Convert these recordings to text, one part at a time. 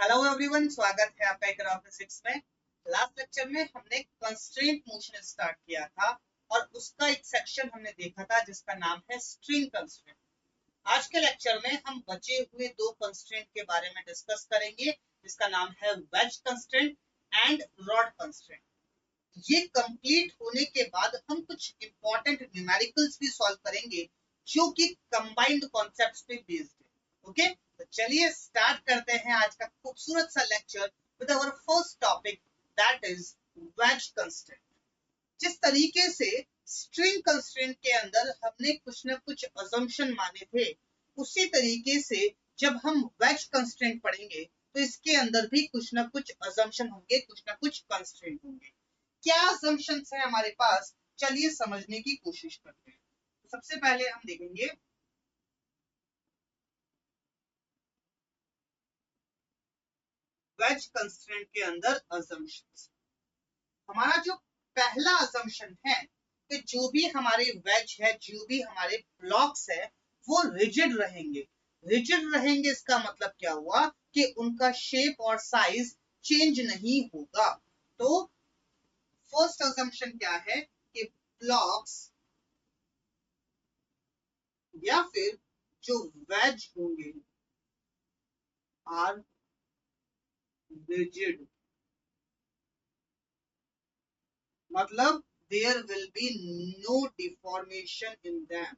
Hello everyone, स्वागत है आपका एक फिजिक्स में। लास्ट लेक्चर में हमने कंस्ट्रेंट मोशन स्टार्ट किया था और उसका एक सेक्शन हमने देखा था जिसका नाम है स्ट्रिंग कंस्ट्रेंट। आज के लेक्चर में हम बचे हुए दो कंस्ट्रेंट के बारे में डिस्कस करेंगे जिसका नाम है wedge constraint and rod constraint. ये कंप्लीट होने के बाद हम कुछ इंपॉर्टेंट न्यूमेरिकल्स भी सॉल्व करेंगे जो कि कंबाइंड कॉन्सेप्ट्स पे बेस्ड है। ओके, तो चलिए स्टार्ट करते हैं आज का खूबसूरत सा lecture with our first topic, that is wedge constraint. जिस तरीके से स्ट्रिंग कंस्ट्रेंट के अंदर हमने कुछ ना कुछ अजम्पशन माने थे, उसी तरीके से जब हम वेज कंस्ट्रेंट पढ़ेंगे तो इसके अंदर भी कुछ ना कुछ अजम्पशन होंगे, कुछ ना कुछ कंस्ट्रेंट होंगे। क्या असम्पशंस है हमारे पास, चलिए समझने की कोशिश करते हैं। सबसे पहले हम देखेंगे वेज कंस्ट्रेंट के अंदर असम्पशंस। हमारा जो पहला असम्पशन है कि जो भी हमारे वेज है, जो भी हमारे ब्लॉक्स है, वो रिजिड रहेंगे। रिजिड रहेंगे इसका मतलब क्या हुआ कि उनका शेप और साइज चेंज नहीं होगा। तो फर्स्ट असम्पशन क्या है कि ब्लॉक्स या फिर जो वेज होंगे आर रिजिड, मतलब there will be no deformation in them.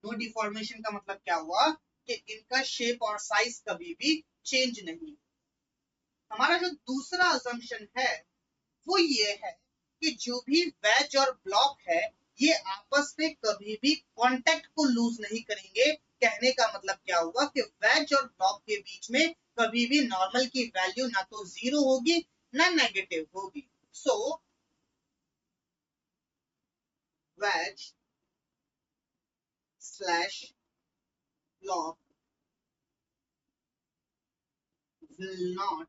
No deformation का मतलब क्या हुआ कि इनका शेप और साइज कभी भी चेंज नहीं। हमारा जो दूसरा असम्पशन है वो ये है कि जो भी वेज और ब्लॉक है ये आपस में कभी भी कांटेक्ट को लूज नहीं करेंगे। कहने का मतलब क्या हुआ कि वेज और ब्लॉक के बीच में कभी भी नॉर्मल की वैल्यू ना तो जीरो होगी ना नेगेटिव होगी। So wedge slash block will not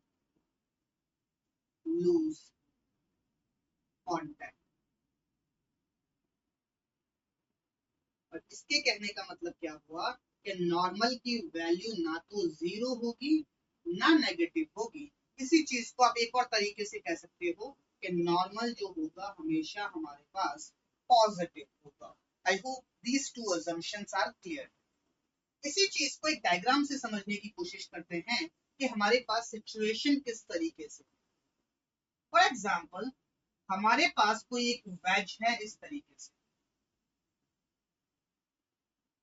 lose contact। और इसके कहने का मतलब क्या हुआ कि नॉर्मल की वैल्यू ना तो जीरो होगी ना नेगेटिव होगी। इसी चीज को आप एक और तरीके से कह सकते हो कि नॉर्मल जो होगा हमेशा हमारे पास पॉजिटिव होगा। I hope these two assumptions are clear. इसी चीज को एक डायग्राम से समझने की कोशिश करते हैं कि हमारे पास सिचुएशन किस तरीके से। फॉर एग्जाम्पल, हमारे पास कोई एक वेज है इस तरीके से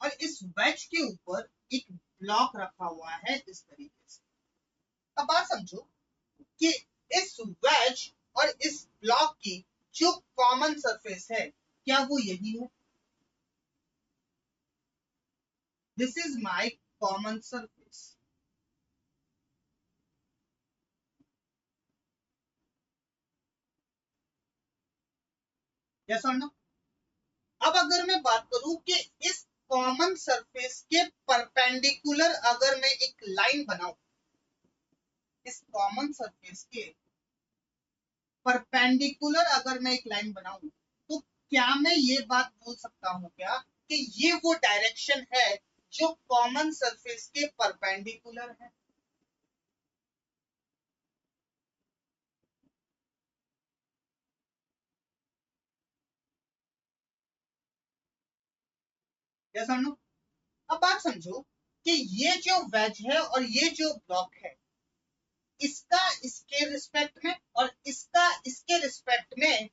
और इस वेज के ऊपर एक ब्लॉक रखा हुआ है इस तरीके से। अब बात समझो कि इस वेज और इस ब्लॉक की जो कॉमन सरफेस है क्या वो यही है? This is my common surface. Yes और नो? अब अगर मैं बात करूं कि इस कॉमन सरफेस के परपेंडिकुलर अगर मैं एक लाइन बनाऊं, इस कॉमन सरफेस के परपेंडिकुलर अगर मैं एक लाइन बनाऊं, तो क्या मैं ये बात बोल सकता हूं क्या कि ये वो डायरेक्शन है जो कॉमन सरफेस के परपेंडिकुलर है? यस और नो? अब बात समझो कि ये जो वेज है और ये जो ब्लॉक है, इसका इसके रिस्पेक्ट में और इसका इसके रिस्पेक्ट में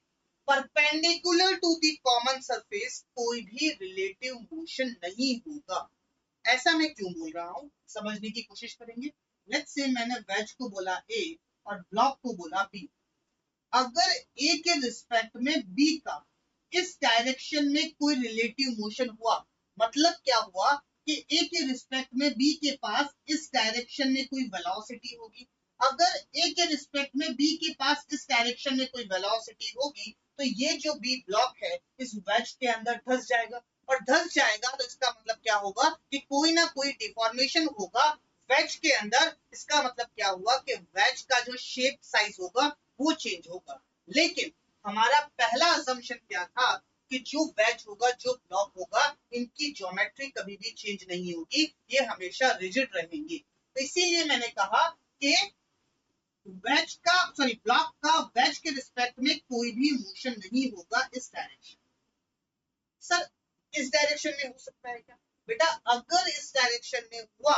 perpendicular to the common surface कोई भी रिलेटिव मोशन नहीं होगा। ऐसा मैं क्यों बोल रहा हूं, समझने की कोशिश करेंगे। लेट्स से मैंने वेज को बोला ए और ब्लॉक को बोला बी। अगर ए के रिस्पेक्ट में बी का इस डायरेक्शन में कोई रिलेटिव मोशन हुआ, मतलब क्या हुआ कि ए के रिस्पेक्ट में बी के पास इस डायरेक्शन में कोई वेलोसिटी होगी। अगर ए के रिस्पेक्ट में बी के पास इस डायरेक्शन में कोई वेलोसिटी होगी तो ये जो बी ब्लॉक है इस वेज के अंदर धंस जाएगा। और धंस जाएगा तो इसका मतलब क्या होगा कि कोई ना कोई डिफॉर्मेशन होगा वेज के अंदर। इसका मतलब क्या हुआ कि वेज का जो शेप साइज होगा वो चेंज होगा। लेकिन हमारा पहला असम्पशन क्या था कि जो वेज होगा, जो ब्लॉक होगा, इनकी ज्योमेट्री कभी भी चेंज नहीं होगी, ये हमेशा रिजिड रहेंगी। तो इसीलिए मैंने कहा कि वेज का ब्लॉक का वेज के रिस्पेक्ट में कोई भी मोशन नहीं होगा इस डायरेक्शन। सर इस डायरेक्शन में हो सकता है क्या? बेटा अगर इस डायरेक्शन में हुआ,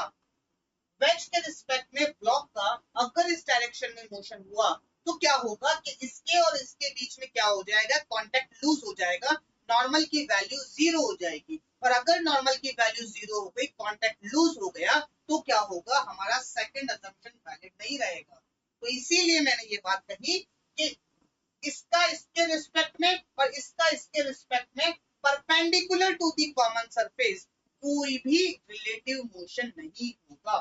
वेज के रिस्पेक्ट में ब्लॉक का अगर इस डायरेक्शन में मोशन हुआ, तो क्या होगा कि इसके और इसके बीच में क्या हो जाएगा, कांटेक्ट लूज हो जाएगा, नॉर्मल की वैल्यू 0 हो जाएगी। और अगर नॉर्मल की वैल्यू 0 हो गई, कांटेक्ट लूज हो गया, तो क्या होगा, हमारा सेकंड असम्पशन वैलिड नहीं रहेगा। तो इसीलिए मैंने ये बात कही कि इसका इसके रिस्पेक्ट में और इसका इसके रिस्पेक्ट में perpendicular to the common surface कोई भी रिलेटिव मोशन नहीं होगा।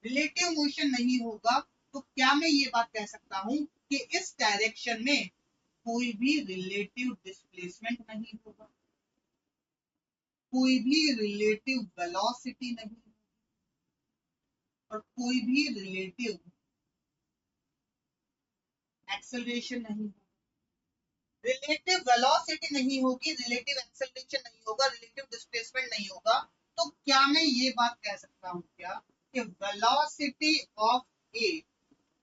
रिलेटिव मोशन नहीं होगा तो क्या मैं ये बात कह सकता हूं कि इस डायरेक्शन में कोई भी रिलेटिव डिस्प्लेसमेंट नहीं होगा, कोई भी रिलेटिव वेलोसिटी नहीं, और कोई भी रिलेटिव एक्सेलरेशन नहीं होगा। रिलेटिव वेलोसिटी नहीं होगी, रिलेटिव एक्सेलरेशन नहीं होगा, रिलेटिव डिस्प्लेसमेंट नहीं होगा, तो क्या मैं ये बात कह सकता हूं क्या कि velocity of A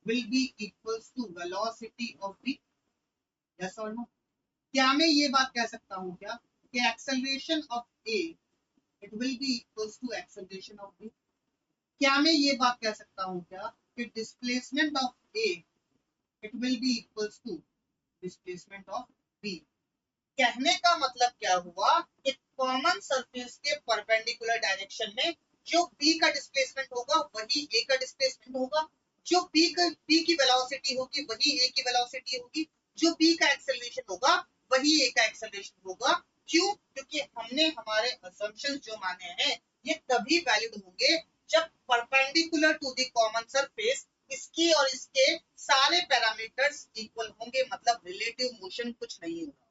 will be equals to velocity of b? Yes or no? क्या मैं ये बात कह सकता हूँ क्या कि acceleration of a it will be equals to acceleration of b? क्या मैं ये बात कह सकता हूँ क्या कि displacement of a it will be equals to displacement of b? कहने का मतलब क्या हुआ कि कॉमन सरफेस के परपेंडिकुलर डायरेक्शन में जो b का डिस्प्लेसमेंट होगा वही a का डिस्प्लेसमेंट होगा, जो b की वेलोसिटी होगी वही a की वेलोसिटी होगी, जो b का एक्सेलरेशन होगा वही a का एक्सेलरेशन होगा। क्यों? क्योंकि हमने हमारे असम्पशंस जो माने हैं ये तभी वैलिड होंगे जब perpendicular to the common surface इसके और इसके सारे पैरामीटर्स इक्वल होंगे, मतलब रिलेटिव मोशन कुछ नहीं होगा।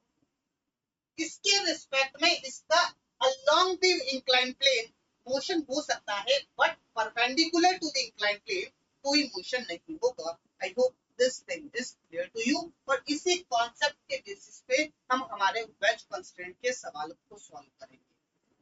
इसके रिस्पेक्ट में इसका along the incline plane motion हो सकता है, but perpendicular to the incline plane कोई मोशन नहीं होगा। I hope this thing is clear to you. और इसी कॉन्सेप्ट के बेसिस पे हम हमारे वेज कंस्ट्रेंट के सवालों को सॉल्व करेंगे।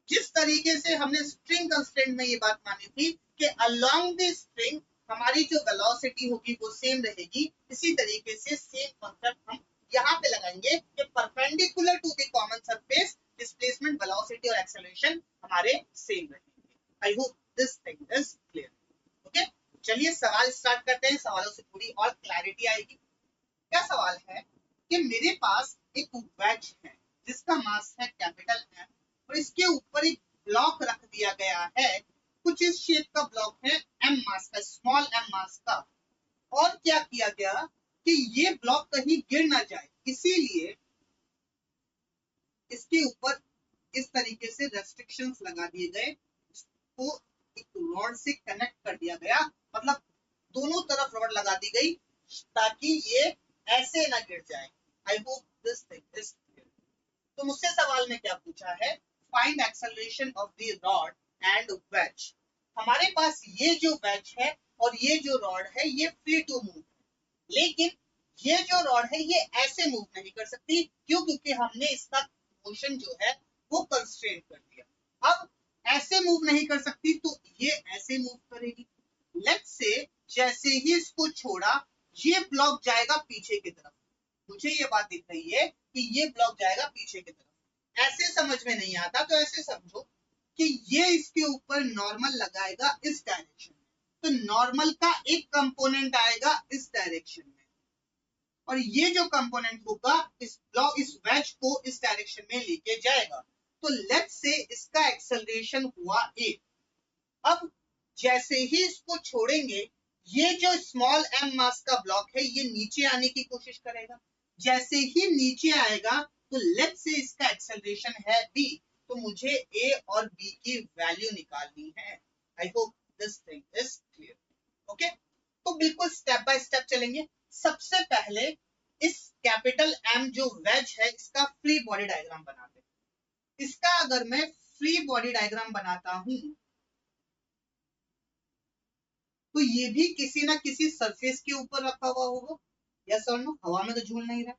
जिस तरीके से हमने स्ट्रिंग कंस्ट्रेंट में ये बात मानी थी कि अलोंग द स्ट्रिंग हमारी जो वेलोसिटी होगी वो सेम रहेगी, इसी तरीके से सेम कॉन्सेप्ट हम यहाँ पे लगाएंगे कि perpendicular to the common surface displacement, velocity और एक्सेलरेशन हमारे सेम रहेंगे। I hope this thing is clear. Okay, चलिए सवाल स्टार्ट करते हैं। सवालों से थोड़ी और क्लैरिटी आएगी। क्या सवाल है कि मेरे पास एक वेज है जिसका मास है कैपिटल M और इसके ऊपर एक ब्लॉक रख दिया गया है, कुछ इस शेप का ब्लॉक है, M मास का, स्मॉल m मास का। और क्या किया गया कि ये ब्लॉक कहीं गिर ना जाए, इसीलिए इसके ऊपर इस तरीके से रेस्ट्रिक्शंस लगा दिए गए, इसको एक रॉड से कनेक्ट कर दिया गया, मतलब दोनों तरफ रॉड लगा दी गई ताकि ये ऐसे ना गिर जाए। I hope this thing is clear. तो मुझसे सवाल में क्या पूछा है, find acceleration of the rod and wedge. हमारे पास ये जो वेज है और ये जो रॉड है ये फ्री टू मूव, लेकिन ये जो रॉड है ये ऐसे मूव नहीं कर सकती। क्यों? क्योंकि हमने इसका मोशन जो है वो कंस्ट्रेंट कर दिया। अब ऐसे मूव नहीं कर सकती तो ये ऐसे मूव करेगी। लेट्स से जैसे ही इसको छोड़ा ये ब्लॉक जाएगा पीछे की तरफ। मुझे ये बात दिख रही है कि ये ब्लॉक जाएगा पीछे की तरफ। ऐसे समझ में नहीं आता तो ऐसे समझो कि ये इसके ऊपर नॉर्मल लगाएगा इस डायरेक्शन में, तो नॉर्मल का एक कंपोनेंट आएगा इस डायरेक्शन में और ये जो कंपोनेंट होगा इस ब्लॉक, इस वेज को इस डायरेक्शन में लेके जाएगा। तो लेट्स से इसका एक्सेलरेशन हुआ a। अब जैसे ही इसको छोड़ेंगे ये जो स्मॉल m मास का ब्लॉक है ये नीचे आने की कोशिश करेगा। जैसे ही नीचे आएगा तो लेट्स से इसका एक्सेलरेशन है b, तो मुझे a और b की वैल्यू निकालनी है। I hope this thing is clear. Okay, तो बिल्कुल स्टेप बाय स्टेप चलेंगे। सबसे पहले इस कैपिटल M जो वेज है इसका फ्री बॉडी डायग्राम बनाते हैं। इसका अगर मैं फ्री बॉडी डायग्राम बनाता हूं तो ये भी किसी ना किसी सरफेस के ऊपर रखा हुआ होगा। यस और नो? हवा में तो झूल नहीं रहा,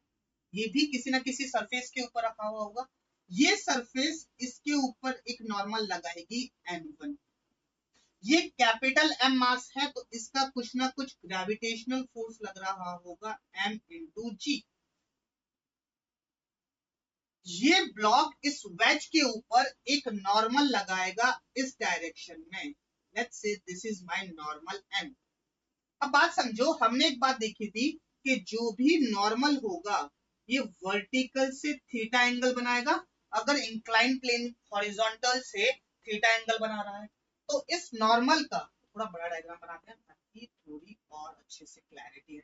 ये भी किसी ना किसी सरफेस के ऊपर रखा हुआ होगा। ये सरफेस इसके ऊपर एक नॉर्मल लगाएगी n1। ये कैपिटल M मास है तो इसका कुछ ना कुछ ग्रेविटेशनल फोर्स लग रहा होगा m इंटू जी। ये ब्लॉक इस वेज के ऊपर एक नॉर्मल लगाएगा इस डायरेक्शन में। Let's say this is my normal n। अब बात समझो, हमने एक बात देखी थी कि जो भी नॉर्मल होगा ये वर्टिकल से थीटा एंगल बनाएगा, अगर इंक्लाइन प्लेन हॉरिजॉन्टल से थीटा एंगल बना रहा है। तो इस नॉर्मल का थोड़ा बड़ा डायग्राम बनाते हैं ताकि थोड़ी और अच्छे से क्लैरिटी है।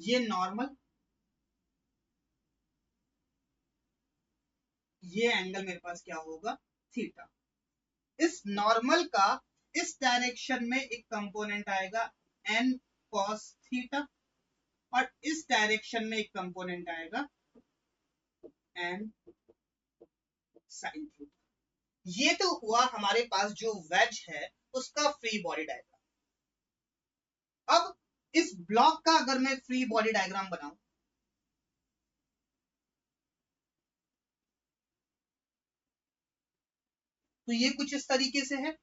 ये नॉर्मल, ये एंगल मेरे पास क्या होगा, थीटा। इस नॉर्मल का इस डायरेक्शन में एक कंपोनेंट आएगा n cos थीटा और इस डायरेक्शन में एक कंपोनेंट आएगा n sin थीटा। ये तो हुआ हमारे पास जो वेज है उसका फ्री बॉडी डायग्राम। अब इस ब्लॉक का अगर मैं फ्री बॉडी डायग्राम बनाऊं तो ये कुछ इस तरीके से है।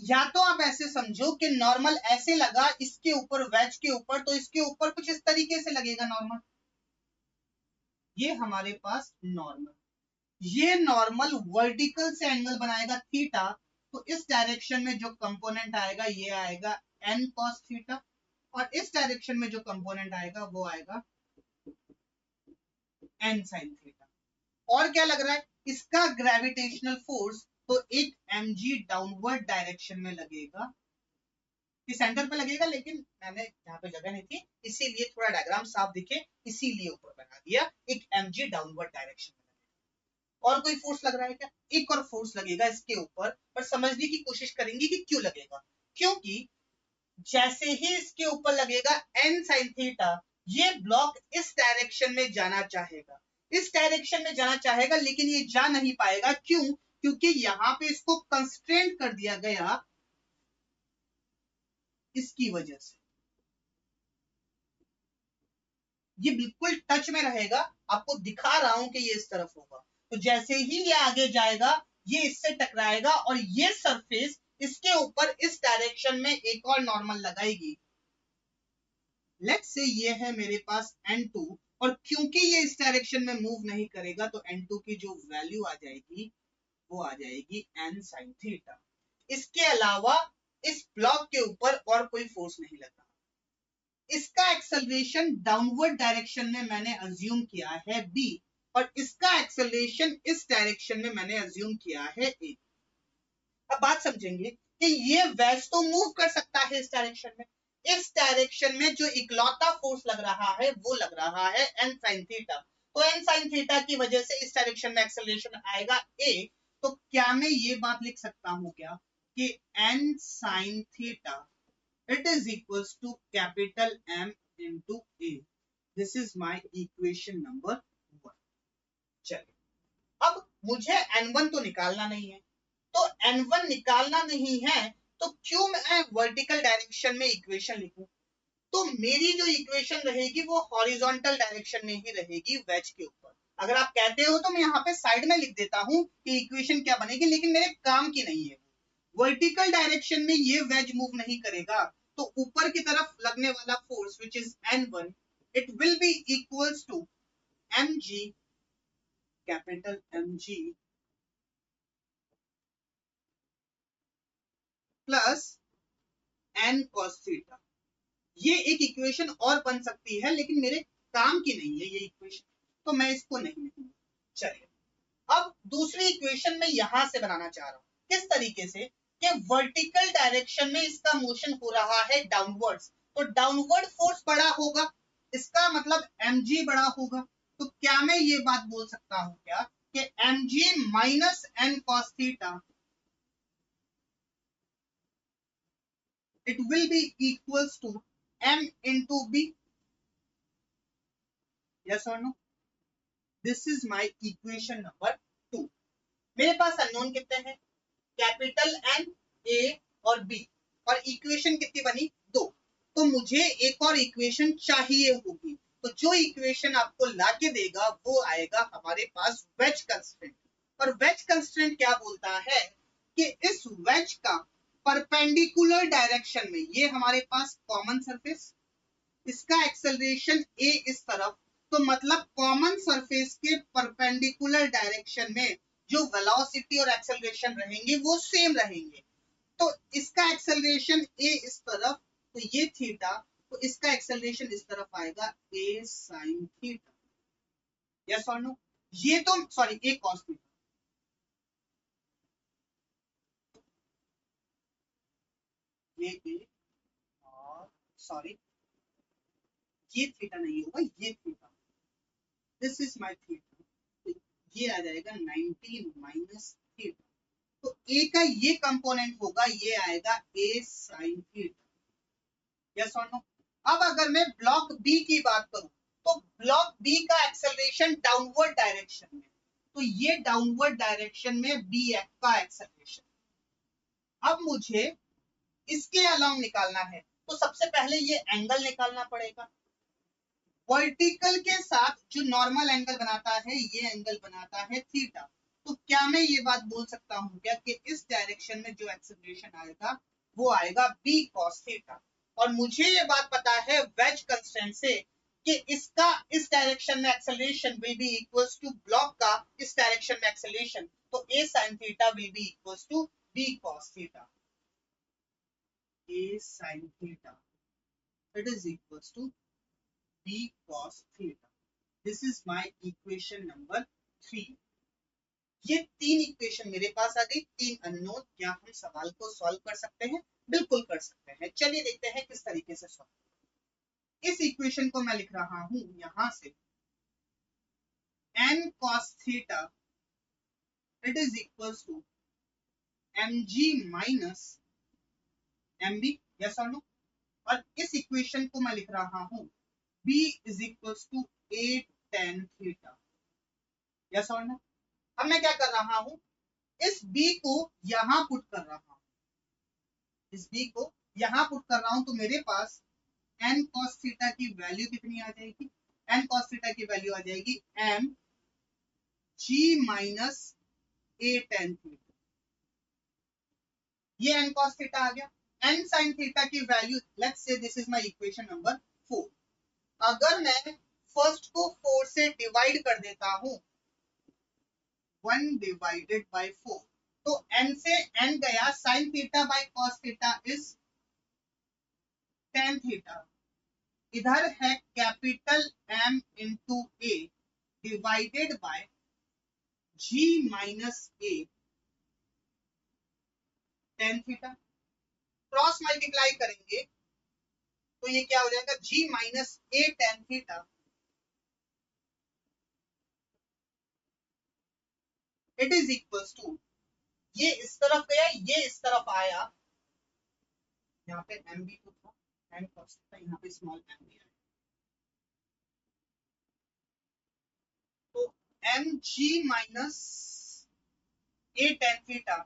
या तो आप ऐसे समझो कि नॉर्मल ऐसे लगा इसके ऊपर, वेज के ऊपर, तो इसके ऊपर कुछ इस तरीके से लगेगा नॉर्मल। ये हमारे पास नॉर्मल, ये नॉर्मल वर्टिकल से एंगल बनाएगा थीटा, तो इस डायरेक्शन में जो कंपोनेंट आएगा ये आएगा n cos थीटा और इस डायरेक्शन में जो कंपोनेंट आएगा वो आएगा n sin थीटा। और क्या लग रहा है, इसका ग्रेविटेशनल फोर्स तो एक mg डाउनवर्ड डायरेक्शन में लगेगा, ये सेंटर पे लगेगा, लेकिन मैंने यहाँ पे जगह नहीं थी इसीलिए थोड़ा डायग्राम साफ दिखे इसीलिए ऊपर बना दिया। एक mg डाउनवर्ड डायरेक्शन में लगेगा। और कोई फोर्स लग रहा है क्या, एक और फोर्स लगेगा इसके ऊपर, पर समझने की कोशिश करेंगे कि क्यों लगेगा। क्योंकि जैसे ही इसके ऊपर लगेगा n sin थीटा, ये ब्लॉक इस डायरेक्शन में जाना चाहेगा, इस डायरेक्शन में जाना चाहेगा, लेकिन ये जा नहीं पाएगा। क्यों, क्योंकि यहाँ पे इसको कंस्ट्रेंट कर दिया गया इसकी वजह से। ये बिल्कुल टच में रहेगा, आपको दिखा रहा हूं कि ये इस तरफ होगा, तो जैसे ही ये आगे जाएगा ये इससे टकराएगा और ये सरफेस इसके ऊपर इस डायरेक्शन में एक और नॉर्मल लगाएगी। लेट्स से ये है मेरे पास n2 और क्योंकि ये इस डायरेक्शन में मूव नहीं करेगा तो n2 की जो वैल्यू आ जाएगी वो आ जाएगी n sin थीटा। इसके अलावा इस ब्लॉक के ऊपर और कोई फोर्स नहीं लग रहा। इसका एक्सेलरेशन डाउनवर्ड डायरेक्शन में मैंने अज्यूम किया है b और इसका एक्सेलरेशन इस डायरेक्शन में मैंने अज्यूम किया है a। अब बात समझेंगे कि ये वेज तो मूव कर सकता है इस डायरेक्शन में, इस डायरेक्शन में जो इकलौता फोर्स लग रहा है वो लग रहा है n sin थीटा। तो n sin थीटा की वजह से इस डायरेक्शन में एक्सेलरेशन आएगा a। तो क्या मैं ये बात लिख सकता हूं क्या कि n sin theta it is equals to capital M into A। This is my equation number 1। चलिए अब मुझे n1 तो निकालना नहीं है, तो n1 निकालना नहीं है तो क्यों मैं वर्टिकल डायरेक्शन में इक्वेशन लिखूं। तो मेरी जो इक्वेशन रहेगी वो हॉरिजॉन्टल डायरेक्शन में ही रहेगी वेज के ऊपर। अगर आप कहते हो तो मैं यहाँ पे साइड में लिख देता हूं कि इक्वेशन क्या बनेगी, लेकिन मेरे काम की नहीं है। वर्टिकल डायरेक्शन में ये वेज मूव नहीं करेगा, तो ऊपर की तरफ लगने वाला force which is n1 it will be equals to mg, capital mg plus n cos theta. ये एक इक्वेशन और बन सकती है लेकिन मेरे काम की नहीं है ये इक्वेशन, तो मैं इसको नहीं लिखूंगा। चलिए अब दूसरी इक्वेशन में यहां से बनाना चाह रहा हूं, किस तरीके से कि वर्टिकल डायरेक्शन में इसका मोशन हो रहा है डाउनवर्ड्स, तो डाउनवर्ड फोर्स बड़ा होगा, इसका मतलब mg बड़ा होगा। तो क्या मैं ये बात बोल सकता हूं क्या कि mg minus n cos theta it will be equals to m into b। yes or no? This is my equation number 2। मेरे पास अननोन कितने हैं, कैपिटल एन, ए और बी, और इक्वेशन कितनी बनी, 2। तो मुझे एक और इक्वेशन चाहिए होगी, तो जो इक्वेशन आपको लाके देगा वो आएगा हमारे पास वेज कंस्ट्रेंट। और वेज कंस्ट्रेंट क्या बोलता है कि इस वेज का परपेंडिकुलर डायरेक्शन में, ये हमारे पास कॉमन सरफेस, इसका एक्सेलरेशन ए इस तरफ, तो मतलब कॉमन सरफेस के परपेंडिकुलर डायरेक्शन में जो वेलोसिटी और एक्सेलरेशन रहेंगे वो सेम रहेंगे। तो इसका एक्सेलरेशन ए इस तरफ, तो ये थीटा, तो इसका एक्सेलरेशन इस तरफ आएगा ए साइन थीटा। यस और नो? ये तो सॉरी ए कॉस थीटा, ये ए और सॉरी ये थीटा नहीं होगा, ये theta, this is my theta, तो ये आ जाएगा 19 माइनस थीटा। तो ए का ये कंपोनेंट होगा, ये आएगा ए साइन थीटा। यस और नो? अब अगर मैं ब्लॉक बी की बात करूं, तो ब्लॉक बी का एक्सेलरेशन डाउनवर्ड डायरेक्शन में, तो ये डाउनवर्ड डायरेक्शन में बी एफ का एक्सेलरेशन। अब मुझे इसके अलावा निकालना है, तो सबसे पहले ये एंगल निकालना पड़ेगा। वर्टिकल के साथ जो नॉर्मल एंगल बनाता है, ये एंगल बनाता है थीटा। तो क्या मैं ये बात बोल सकता हूँ क्या कि इस डायरेक्शन में जो एक्सेलरेशन आएगा वो आएगा बी कॉस थीटा। और मुझे ये बात पता है वेज कंस्ट्रेंट से कि इसका इस डायरेक्शन में acceleration will be equals to block का इस डायरेक्शन में एक्सेलरेशन, तो a sine theta will be equals to b cos theta. A sine theta it is equals to b cos theta. This is my equation number 3. ये तीन equation मेरे पास आ गई, तीन unknown. क्या हम सवाल को सॉल्व कर सकते हैं? बिल्कुल कर सकते हैं। चलिए देखते हैं किस तरीके से सॉल्व। इस इक्वेशन को मैं लिख रहा हूं यहां से, n cos theta it is equals to mg minus mb, yes or no? और इस इक्वेशन को मैं लिख रहा हूं b is equals to a tan theta, yes or no? अब मैं क्या कर रहा हूं, इस b को यहां पुट कर रहा हूं, इस b को यहां पुट कर रहा हूं, तो मेरे पास n cos थीटा की वैल्यू कितनी आ जाएगी, n cos थीटा की वैल्यू आ जाएगी m g minus a tan theta. ये n cos थीटा आ गया। n sin थीटा की value, let's say this is my equation number 4। अगर मैं फर्स्ट को 4 से डिवाइड कर देता हूं, 1 डिवाइडेड बाय 4, तो n से n गया, sin theta by cos theta is tan theta. इधर है capital M into A divided by g minus A tan theta. Cross multiply करेंगे तो ये क्या हो जाएगा, g minus A tan theta it is equals to, ये इस तरफ गया, ये इस तरफ आया, यहाँ पे m भी तो था, n cos थीटा, यहाँ पे स्मॉल m भी आया, तो mg minus A tan theta,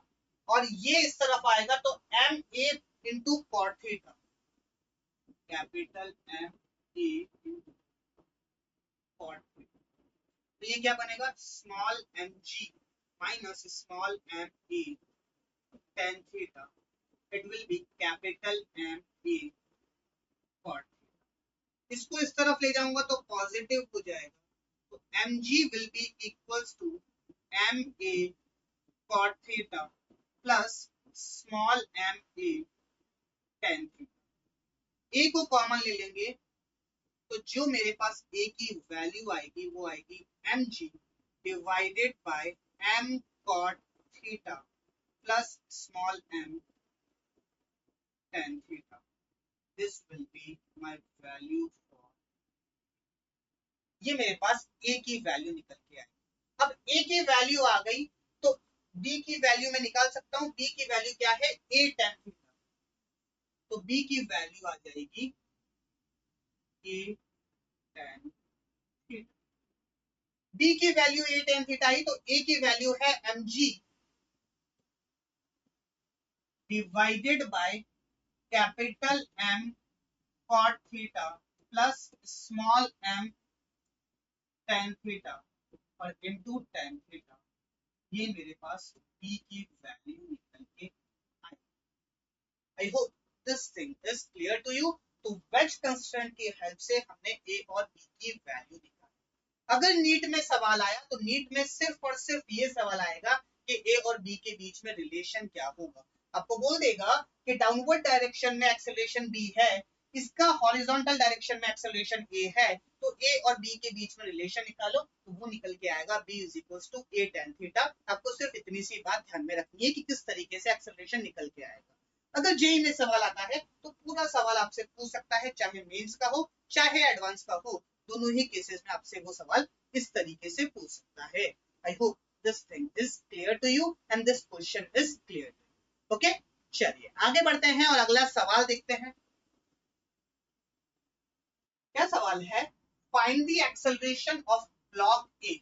और ये इस तरफ आएगा तो m a into cot theta, capital M A into cot theta. तो ये क्या बनेगा, small m g minus small m a tan theta, it will be capital M A cot theta. इसको इस तरफ ले जाऊंगा तो पॉजिटिव हो जाएगा, तो mg will be equals to m a cot theta plus small m a tan theta. a को कॉमन ले लेंगे तो जो मेरे पास a की वैल्यू आएगी वो आएगी mg divided bye m cot theta plus small m tan theta. This will be my value for, ये मेरे पास a की वैल्यू निकल के आई। अब a की वैल्यू आ गई तो b की वैल्यू मैं निकाल सकता हूँ। b की वैल्यू क्या है, a tan थीटा, तो b की वैल्यू आ जाएगी a tan थीटा। b की वैल्यू a tan थीटा आई, तो a की वैल्यू है mg divided by capital M cot theta plus small m tan theta और इनटू tan थीटा, ये मेरे पास b की वैल्यू निकल के आई। I hope this thing is clear to you. तो वेज कंस्ट्रेंट की हेल्प से हमने a और b की वैल्यू निकाली। अगर नीट में सवाल आया तो नीट में सिर्फ और सिर्फ ये सवाल आएगा कि a और b के बीच में रिलेशन क्या होगा। आपको बोल देगा कि डाउनवर्ड डायरेक्शन में एक्सेलरेशन b है, इसका हॉरिजॉन्टल डायरेक्शन में एक्सेलरेशन a है, तो a और b के बीच में रिलेशन निकालो, तो वो निकल के आएगा b is equals to a tan theta. आपको सिर्फ इतनी सी बात ध्यान में रखनी है कि किस तरीके से एक्सेलरेशन निकल के आएगा। अगर जेई में सवाल आता है तो पूरा सवाल आपसे पूछ सकता है, चाहे मेंस का हो चाहे एडवांस का हो, दोनों ही केसेस में आपसे वो सवाल इस तरीके से पूछ सकता है। I hope this thing is clear to you and this question is clear to you. Okay, चलिए आगे बढ़ते हैं और अगला सवाल देखते हैं। क्या सवाल है? Find the acceleration of block A.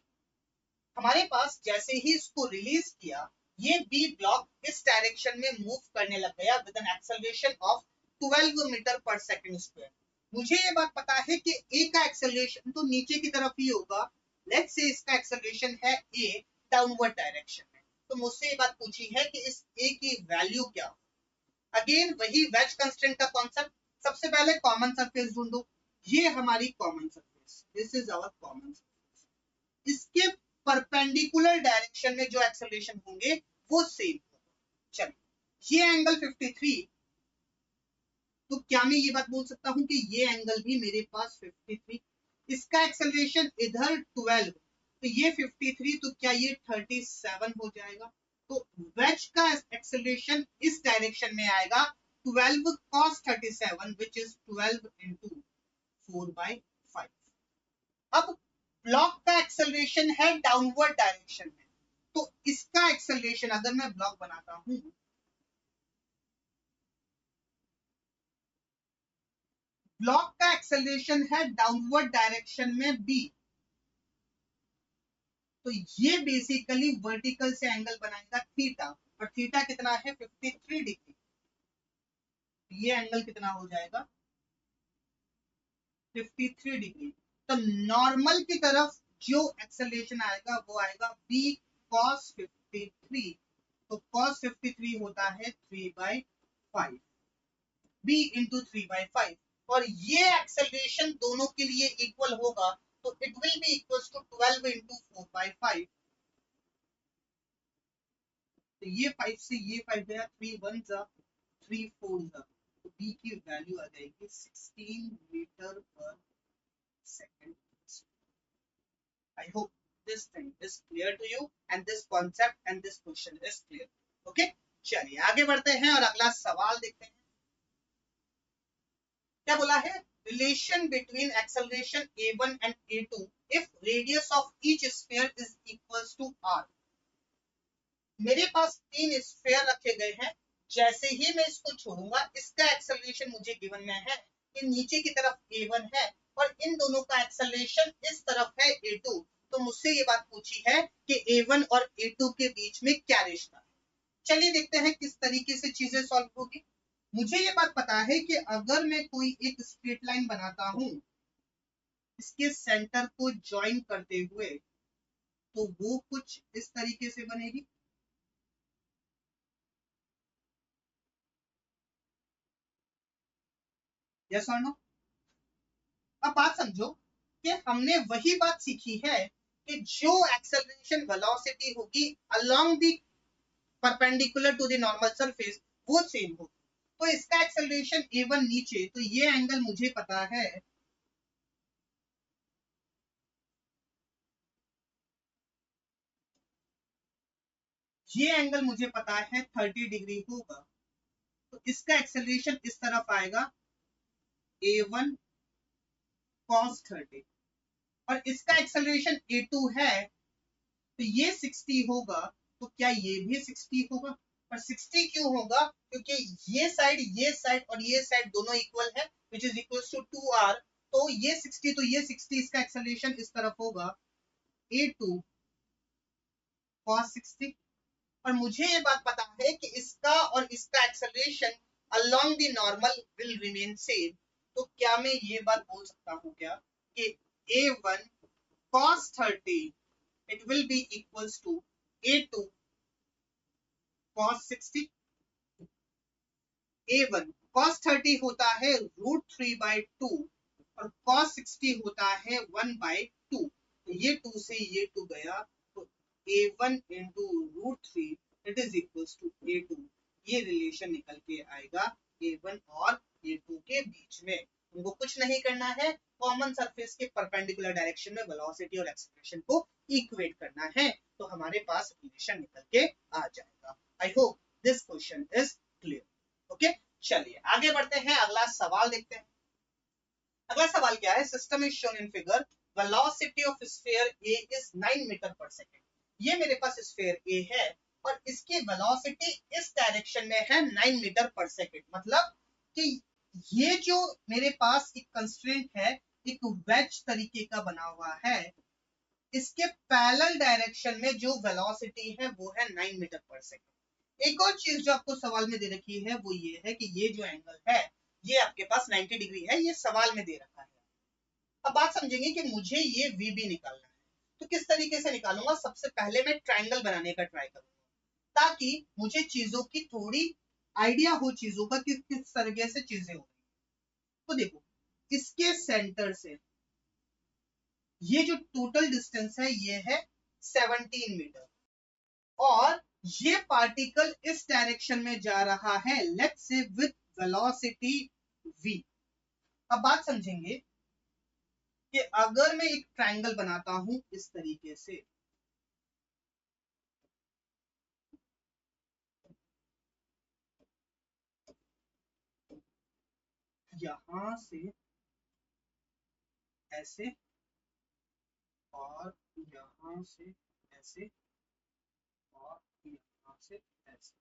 हमारे पास जैसे ही इसको रिलीज किया, ये बी ब्लॉक इस डायरेक्शन में मूव करने लग गया with an acceleration of 12 metre पर सेकंड स्क्वायर। मुझे ये बात पता है कि ए का एक्सेलरेशन तो नीचे की तरफ ही होगा। लेट्स से इसका एक्सेलरेशन है ए डाउनवर्ड डायरेक्शन में, तो मुझसे ये बात पूछी है कि इस ए की वैल्यू क्या हो। अगेन वही वेज कंस्ट्रेंट का कॉन्सेप्ट। सबसे पहले कॉमन सरफेस ढूंढो, ये हमारी common surface, this is our common surface. इसके परपेंडिकुलर डायरेक्शन में जो एक्सेलरेशन होंगे वो सेम होगा। चलिए, ये एंगल 53, तो क्या मैं ये बात बोल सकता हूं कि ये एंगल भी मेरे पास 53, इसका एक्सेलरेशन इधर 12, तो ये 53, तो क्या ये 37 हो जाएगा? तो वेज का एक्सेलरेशन इस डायरेक्शन में आएगा 12 cos 37 which is 12 into 4/5। अब ब्लॉक का एक्सेलरेशन है डाउनवर्ड डायरेक्शन में, तो इसका एक्सेलरेशन अगर मैं ब्लॉक बनाता हूं, ब्लॉक का एक्सेलरेशन है डाउनवर्ड डायरेक्शन में b, तो ये बेसिकली वर्टिकल से एंगल बनाएगा थीटा, और थीटा कितना है 53 डिग्री। ये एंगल कितना हो जाएगा 53 डिग्री। तो नॉर्मल की तरफ जो एक्सेलरेशन आएगा वो आएगा b cos 53, तो cos 53 होता है 3/5, b इंटू 3/5, और ये एक्सेलरेशन दोनों के लिए इक्वल होगा, तो it will be equals to 12 into 4/5। तो ये 5 से ये 5 गया, 3 1 जा 3 4 जा, तो b की वैल्यू आ जाएगी 16 मीटर पर second. I hope this thing is clear to you and this concept and this question is clear. Okay, चलिए आगे बढ़ते हैं और अगला सवाल देखते हैं। क्या बोला है? Relation between acceleration a1 and a2 if radius of each sphere is equals to r। मेरे पास 3 स्फीयर रखे गए हैं, जैसे ही मैं इसको छोड़ूंगा, इसका एक्सेलरेशन मुझे गिवन में है कि नीचे की तरफ a1 है और इन दोनों का एक्सेलरेशन इस तरफ है a2। तो मुझसे ये बात पूछी है कि a1 और a2 के बीच में क्या रिश्ता है। चलिए देखते हैं किस तरीके से चीजें सॉल्व होगी। मुझे ये बात पता है कि अगर मैं कोई एक स्ट्रेट लाइन बनाता हूं इसके सेंटर को ज्वाइन करते हुए, तो वो कुछ इस तरीके से बनेगी। यस और नो? अब बात समझो कि हमने वही बात सीखी है कि जो एक्सेलरेशन वेलोसिटी होगी along the perpendicular to the normal surface वो सेम होगी। तो इसका एक्सेलरेशन a1 नीचे, तो ये एंगल मुझे पता है ये एंगल मुझे पता है 30 डिग्री होगा। तो इसका एक्सेलरेशन इस तरफ आएगा a1 cos 30, और इसका एक्सेलरेशन a2 है, तो ये 60 होगा, तो क्या ये भी 60 होगा? और 60 क्यों होगा? क्योंकि ये साइड और ये साइड दोनों इक्वल है which is equals to 2r। तो ये 60 तो ये 60, इसका एक्सेलरेशन इस तरफ होगा a2 cos 60, और मुझे ये बात पता है कि इसका और इसका acceleration along the normal will remain same, तो क्या मैं ये बात बोल सकता हूँ क्या कि a1 cos 30 it will be equals to a2 cos 60। a1 cos 30 होता है √3/2 और cos 60 होता है 1/2, तो ये 2 से ये 2 गया, तो a1 into √3 it is equals to a2। ये रिलेशन निकल के आएगा a1 और a2 के बीच में। उनको कुछ नहीं करना है, कॉमन सरफेस के परपेंडिकुलर डायरेक्शन में वेलोसिटी और एक्सेलरेशन को इक्वेट करना है, तो हमारे पास रिलेशन निकल के आ जाएगा। आई hope this question is clear. Okay, चलिए आगे बढ़ते हैं, अगला सवाल देखते हैं। अगला सवाल क्या है? System is shown in figure, velocity of sphere A is 9 metre पर सेकंड। ये मेरे पास स्फीयर A है और इसकी वेलोसिटी इस डायरेक्शन में है 9 मीटर पर सेकंड। मतलब कि ये जो मेरे पास एक कंस्ट्रेंट है, एक वेज तरीके का बना हुआ है, इसके पैरेलल डायरेक्शन में जो वेलोसिटी है वो है 9 मीटर पर सेकंड। एक और चीज जो आपको सवाल में दे रखी है वो ये है कि ये जो एंगल है ये आपके पास 90 डिग्री है, ये सवाल में दे रखा है। अब बात समझेंगे कि मुझे ये VB निकालना है, तो किस तरीके से निकालूंगा? सबसे पहले मैं ट्रायंगल बनाने का ट्राई करूंगा ताकि मुझे चीजों की थोड़ी आइडिया हो, चीजों का किस तरीके से चीजें हो। तो देखो, इसके सेंटर से ये जो टोटल डिस्टेंस है ये है 17 मीटर और ये पार्टिकल इस डायरेक्शन में जा रहा है, let's say with velocity v। अब बात समझेंगे कि अगर मैं एक ट्रायंगल बनाता हूं इस तरीके से, यहां से ऐसे और यहां से ऐसे और यहां से ऐसे,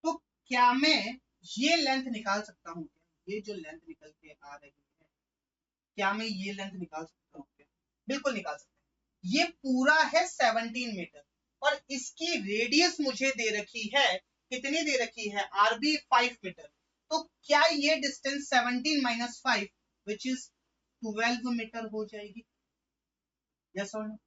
तो क्या मैं ये लेंथ निकाल सकता हूं क्या? ये जो लेंथ निकल के आ रही है, क्या मैं ये लेंथ निकाल सकता हूँ क्या? बिल्कुल निकाल सकता हूँ। ये पूरा है 17 मीटर और इसकी रेडियस मुझे दे रखी है, कितनी दे रखी है? RB 5 मीटर। तो क्या ये distance 17 minus 5 which is 12 metre हो जाएगी? यस और नो?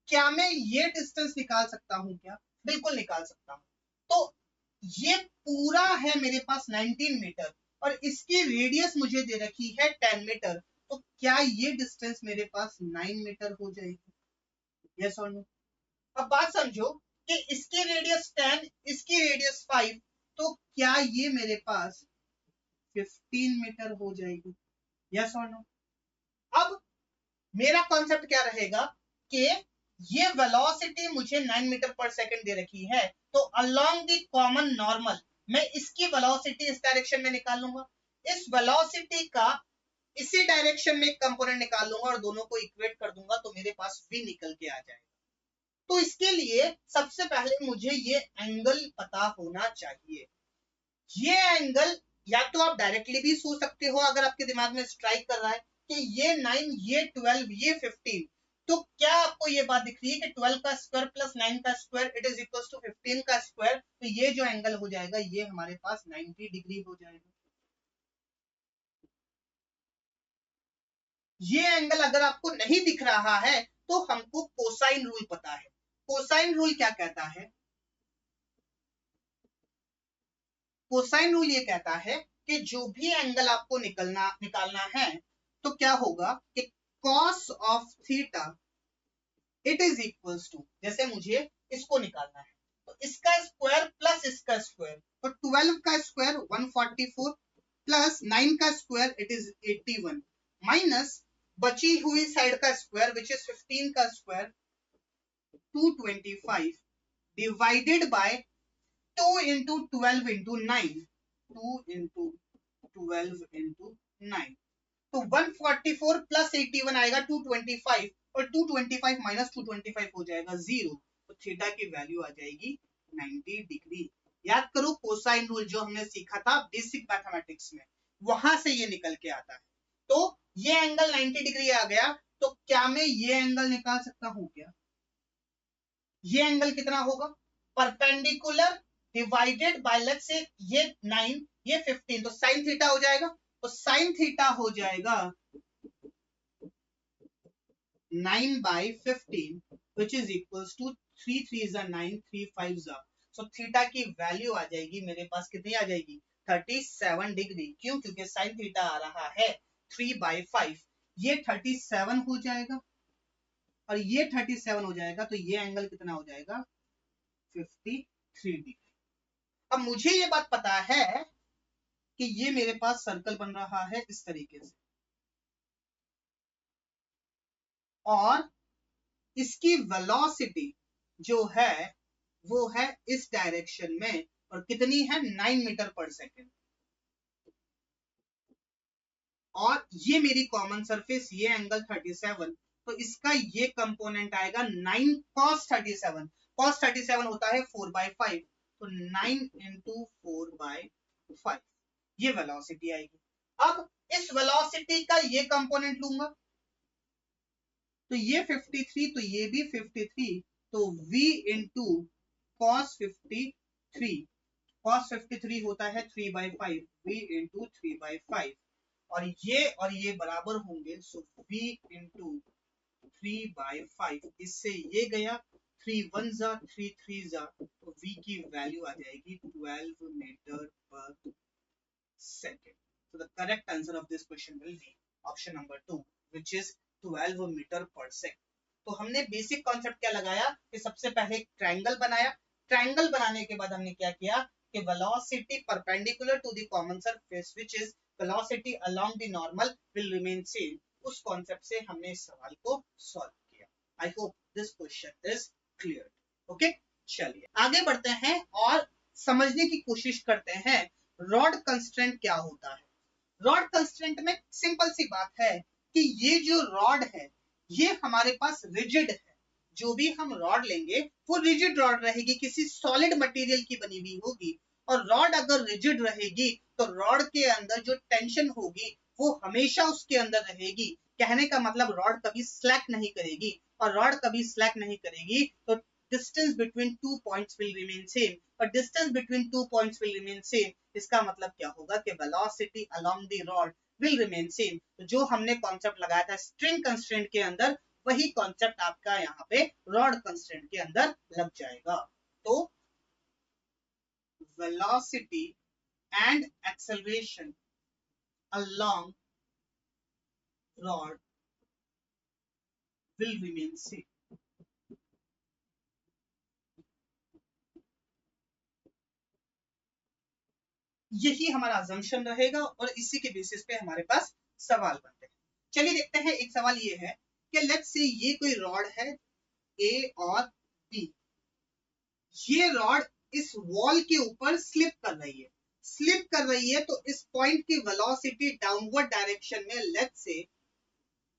क्या मैं ये डिस्टेंस निकाल सकता हूँ क्या? बिल्कुल निकाल सकता हूँ। तो ये पूरा है मेरे पास 19 मीटर और इसकी रेडियस मुझे दे रखी है 10 मीटर, तो क्या ये डिस्टेंस मेरे पास 9 मीटर हो जाएगी? यस और नो? अब बात समझो कि इसकी रेडियस 10, इसकी रेडियस 5, तो क्या ये मेरे पास 15 मीटर हो जाएगी? यस और नो? अब मेरा कॉन्सेप्ट क्या रहेगा कि ये वेलोसिटी मुझे 9 मीटर पर सेकंड दे रखी है, तो अलोंग द कॉमन नॉर्मल मैं इसकी वेलोसिटी इस डायरेक्शन में निकाल लूंगा, इस वेलोसिटी का इसी डायरेक्शन में एक कंपोनेंट निकाल लूंगा और दोनों को इक्वेट कर दूंगा, तो मेरे पास V निकल के आ जाएगा। तो इसके लिए सबसे पहले मुझे ये एंगल पता होना चाहिए। ये एंगल या तो आप डायरेक्टली भी सोच सकते हो, अगर आपके दिमाग में स्ट्राइक कर रहा है कि ये 9, ये 12, ये 15, तो क्या आपको ये बात दिख रही है कि 12 का स्क्वायर प्लस 9 का square it is equal to 15 का स्क्वायर, तो ये जो एंगल हो जाएगा ये हमारे पास 90 डिग्री हो जाएगा। ये एंगल अगर आपको नहीं दिख रहा है तो हमको कोसाइन रूल पता है। कोसाइन रूल क्या कहता है? कोसाइन रूल ये कहता है कि जो भी एंगल आपको निकालना है तो क्या होगा कि cos of theta it is equals to, जैसे मुझे इसको निकालना है तो इसका स्क्वायर प्लस इसका स्क्वायर, तो 12 का स्क्वायर 144 प्लस 9 का स्क्वायर इट इज 81 माइनस बची हुई साइड का स्क्वायर विच इज 15 का square 225 divided by 2 into 12 into 9, 2 into 12 into 9, तो 144 प्लस 81 आएगा 225 और 225 माइनस 225 हो जाएगा 0, तो थीटा की वैल्यू आ जाएगी 90 डिग्री। याद करो कोसाइन रूल जो हमने सीखा था बेसिक मैथमेटिक्स में, वहां से ये निकल के आता है। तो ये एंगल 90 डिग्री आ गया, तो क्या मैं ये एंगल निकाल सकता हूं क्या? ये एंगल कितना होगा, perpendicular divided by let's say ये 9 ये 15, तो साइन थीटा हो जाएगा, तो साइन थीटा हो जाएगा 9/15 which is equals to 3 3s are 9 3 5s are, so theta की वैल्यू आ जाएगी मेरे पास, कितनी आ जाएगी 37 डिग्री। क्यों, क्योंकि साइन थीटा आ रहा है 3/5, ये 37 हो जाएगा और ये 37 हो जाएगा, तो ये एंगल कितना हो जाएगा 53 डिग्री। अब मुझे ये बात पता है कि ये मेरे पास सर्कल बन रहा है इस तरीके से, और इसकी वेलोसिटी जो है वो है इस डायरेक्शन में, और कितनी है 9 मीटर पर सेकेंड, और ये मेरी कॉमन सरफेस, ये एंगल 37, तो इसका ये कंपोनेंट आएगा 9 cos 37, cos 37 होता है 4/5, तो 9 into 4/5 ये वेलोसिटी आएगी। अब इस वेलोसिटी का ये कंपोनेंट लूंगा, तो ये 53, तो ये भी 53, तो v into cos 53, cos 53 होता है 3/5, v into 3/5, और ये बराबर होंगे, सो v into 3/5, इससे ये गया 3 1s are 3 3s are, तो v की वैल्यू आ जाएगी 12 मीटर पर second. So the correct answer of this question will be option number 2, which is 12 metre पर सेकेंड। तो हमने बेसिक कॉन्सेप्ट क्या लगाया कि सबसे पहले ट्रायंगल बनाया, ट्रायंगल बनाने के बाद हमने क्या किया कि velocity perpendicular to the common surface which is velocity along the normal will remain same, उस कॉन्सेप्ट से हमने इस सवाल को सॉल्व किया। I hope this question is clear. Okay, चलिए आगे बढ़ते हैं और समझने की कोशिश करते हैं रॉड कंस्ट्रेंट क्या होता है। रॉड कंस्ट्रेंट में सिंपल सी बात है कि ये जो रॉड है ये हमारे पास रिजिड है, जो भी हम रॉड लेंगे वो रिजिड रॉड रहेगी, किसी सॉलिड मटेरियल की बनी हुई होगी, और रॉड अगर रिजिड रहेगी तो रॉड के अंदर जो टेंशन होगी वो हमेशा उसके अंदर रहेगी। कहने का मतलब रॉड कभी स्लैक नहीं करेगी, और रॉड कभी स्लैक नहीं करेगी तो distance between two points will remain same, but distance between two points will remain same, इसका मतलब क्या होगा कि velocity along the rod will remain same। तो जो हमने कॉन्सेप्ट लगाया था स्ट्रिंग कंस्ट्रेंट के अंदर, वही कॉन्सेप्ट आपका यहाँ पे रॉड कंस्ट्रेंट के अंदर लग जाएगा। तो velocity and acceleration along rod will remain same। यही हमारा अजम्पशन रहेगा और इसी के बेसिस पे हमारे पास सवाल बनते हैं। चलिए देखते हैं, एक सवाल ये है कि लेट्स से ये कोई रॉड है ए और बी, ये रॉड इस वॉल के ऊपर स्लिप कर रही है, स्लिप कर रही है, तो इस पॉइंट की वेलोसिटी डाउनवर्ड डायरेक्शन में लेट्स से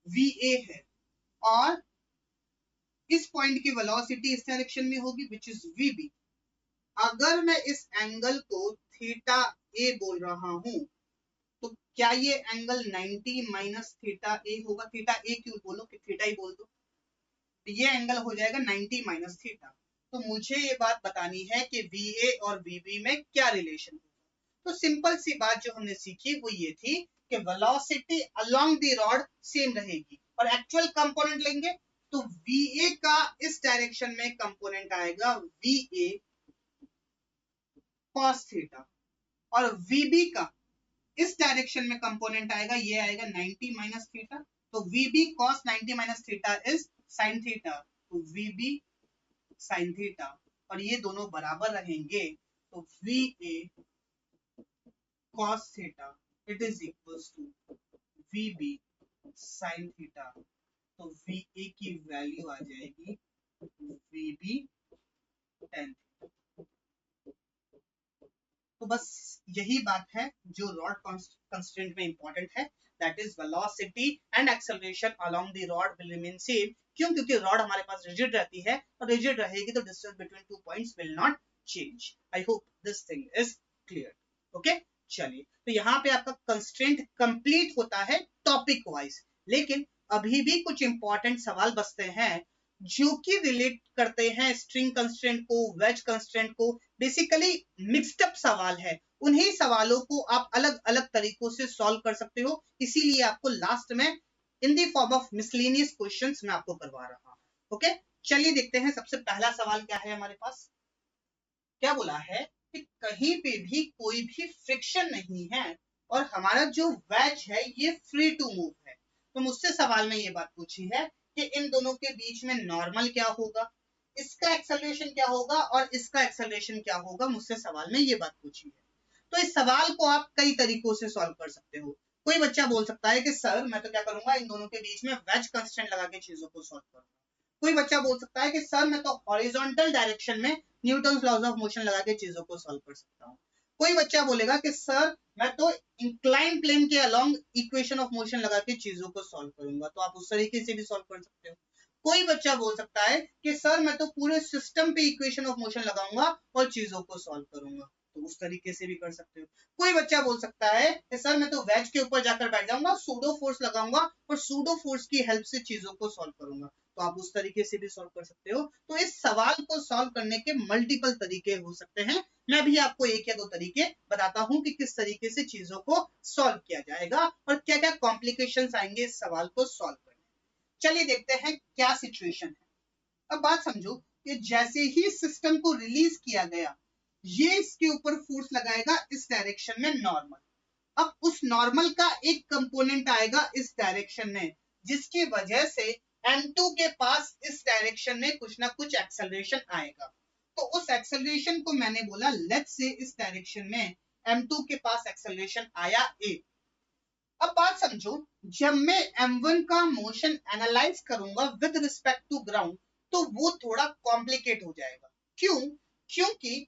VA है, और इस पॉइंट की वेलोसिटी इस डायरेक्शन में होगी विच इज VB। अगर मैं इस एंगल को थीटा ए बोल रहा हूं, तो क्या ये एंगल 90 माइनस थीटा ए होगा? थीटा ए क्यों बोलो, कि थीटा ही बोल दो, तो ये एंगल हो जाएगा 90 माइनस थीटा। तो मुझे ये बात बतानी है कि VA और VB में क्या रिलेशन है। तो सिंपल सी बात जो हमने सीखी वो ये थी कि velocity along the rod same रहेगी, और एक्चुअल कंपोनेंट लेंगे तो VA का इस डायरेक्शन में कंपोनेंट आएगा VA cos थीटा, और VB का इस डायरेक्शन में कंपोनेंट आएगा, ये आएगा 90 माइनस थीटा, तो VB cos 90 minus theta is sin theta, तो VB sin थीटा, और ये दोनों बराबर रहेंगे, तो VA cos theta it is equals to VB sin theta, तो VA की वैल्यू आ जाएगी VB tan। तो बस यही बात है जो रॉड कंस्ट्रेंट में इंपॉर्टेंट है, that is velocity and acceleration along the rod will remain same. क्यों? क्योंकि रॉड हमारे पास रिजिड रहती है, और रिजिड रहेगी तो distance between two points will not change. I hope this thing is clear. Okay, चलिए, तो यहाँ पे आपका कंस्ट्रेंट कंप्लीट होता है टॉपिक वाइज, लेकिन अभी भी कुछ इंपॉर्टेंट सवाल बचते हैं जो कि रिलेट करते हैं स्ट्रिंग कंस्ट्रेंट को, वेज कंस्ट्रेंट को, बेसिकली मिक्स्ड अप सवाल है, उन्हीं सवालों को आप अलग अलग तरीकों से सॉल्व कर सकते हो। इसीलिए आपको लास्ट में in the form of miscellaneous questions मैं आपको करवा रहा हूँ। ओके, चलिए देखते हैं सबसे पहला सवाल क्या है हमारे पास। क्या बोला है कि कहीं पे भी कोई भी फ्रिक्शन नहीं है और हमारा जो वेज है ये फ्री टू मूव है। तो मुझसे सवाल में ये बात पूछी है कि इन दोनों के बीच में नॉर्मल क्या होगा, इसका एक्सेलरेशन क्या होगा और इसका एक्सेलरेशन क्या होगा, मुझसे सवाल में ये बात पूछी है। तो इस सवाल को आप कई तरीकों से सॉल्व कर सकते हो। कोई बच्चा बोल सकता है कि सर मैं तो क्या करूंगा, इन दोनों के बीच में वेज कंस्ट्रेंट लगा के चीजों को सॉल्व करूंगा। कोई बच्चा बोल सकता है कि सर मैं तो हॉरिजॉन्टल डायरेक्शन में न्यूटन लॉज ऑफ मोशन लगा के चीजों को सॉल्व कर सकता हूँ। कोई बच्चा बोलेगा कि सर मैं तो इंक्लाइन प्लेन के अलोंग इक्वेशन ऑफ मोशन लगा के चीजों को सॉल्व करूंगा। तो आप उस तरीके से भी सॉल्व कर सकते हो। कोई बच्चा बोल सकता है कि सर मैं तो पूरे सिस्टम पे इक्वेशन ऑफ मोशन लगाऊंगा और चीजों को सॉल्व करूंगा। तो उस तरीके से भी कर सकते हो। कोई बच्चा बोल सकता है कि सर मैं तो वेज के ऊपर जाकर बैठ जाऊंगा, सूडो फोर्स लगाऊंगा और सूडो फोर्स की हेल्प से चीजों को सॉल्व करूंगा। तो आप उस तरीके से भी सॉल्व कर सकते हो। तो इस सवाल को सॉल्व करने के मल्टीपल तरीके हो सकते हैं। मैं भी आपको एक या दो तरीके बताता हूं कि किस तरीके से चीजों को सॉल्व किया जाएगा और क्या क्या कॉम्प्लिकेशंस आएंगे इस सवाल को सॉल्व करने। चलिए देखते हैं क्या सिचुएशन है। अब बात समझो कि जैसे ही सिस्टम को रिलीज किया गया, ये इसके ऊपर फोर्स लगाएगा इस डायरेक्शन में नॉर्मल। अब उस नॉर्मल का एक कंपोनेंट आएगा इस डायरेक्शन में, जिसकी वजह से m2 के पास इस डायरेक्शन में कुछ ना कुछ एक्सेलरेशन आएगा। तो उस एक्सेलरेशन को मैंने बोला लेट्स से इस डायरेक्शन में m2 के पास एक्सेलरेशन आया a। अब बात समझो, जब मैं m1 का मोशन एनालाइज करूंगा विद रिस्पेक्ट टू ग्राउंड तो वो थोड़ा कॉम्प्लिकेट हो जाएगा। क्यों? क्योंकि